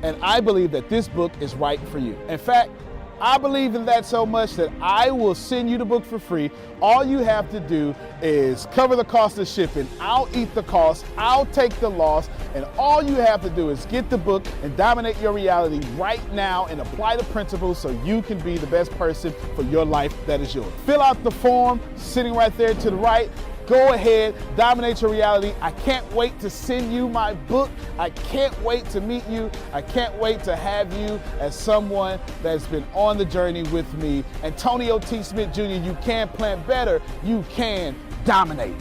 And I believe that this book is right for you. In fact, I believe in that so much that I will send you the book for free. All you have to do is cover the cost of shipping. I'll eat the cost. I'll take the loss. And all you have to do is get the book and dominate your reality right now and apply the principles so you can be the best person for your life that is yours. Fill out the form sitting right there to the right. Go ahead, dominate your reality. I can't wait to send you my book. I can't wait to meet you. I can't wait to have you as someone that's been on the journey with me. Antonio T. Smith Jr., you can plant better. You can dominate.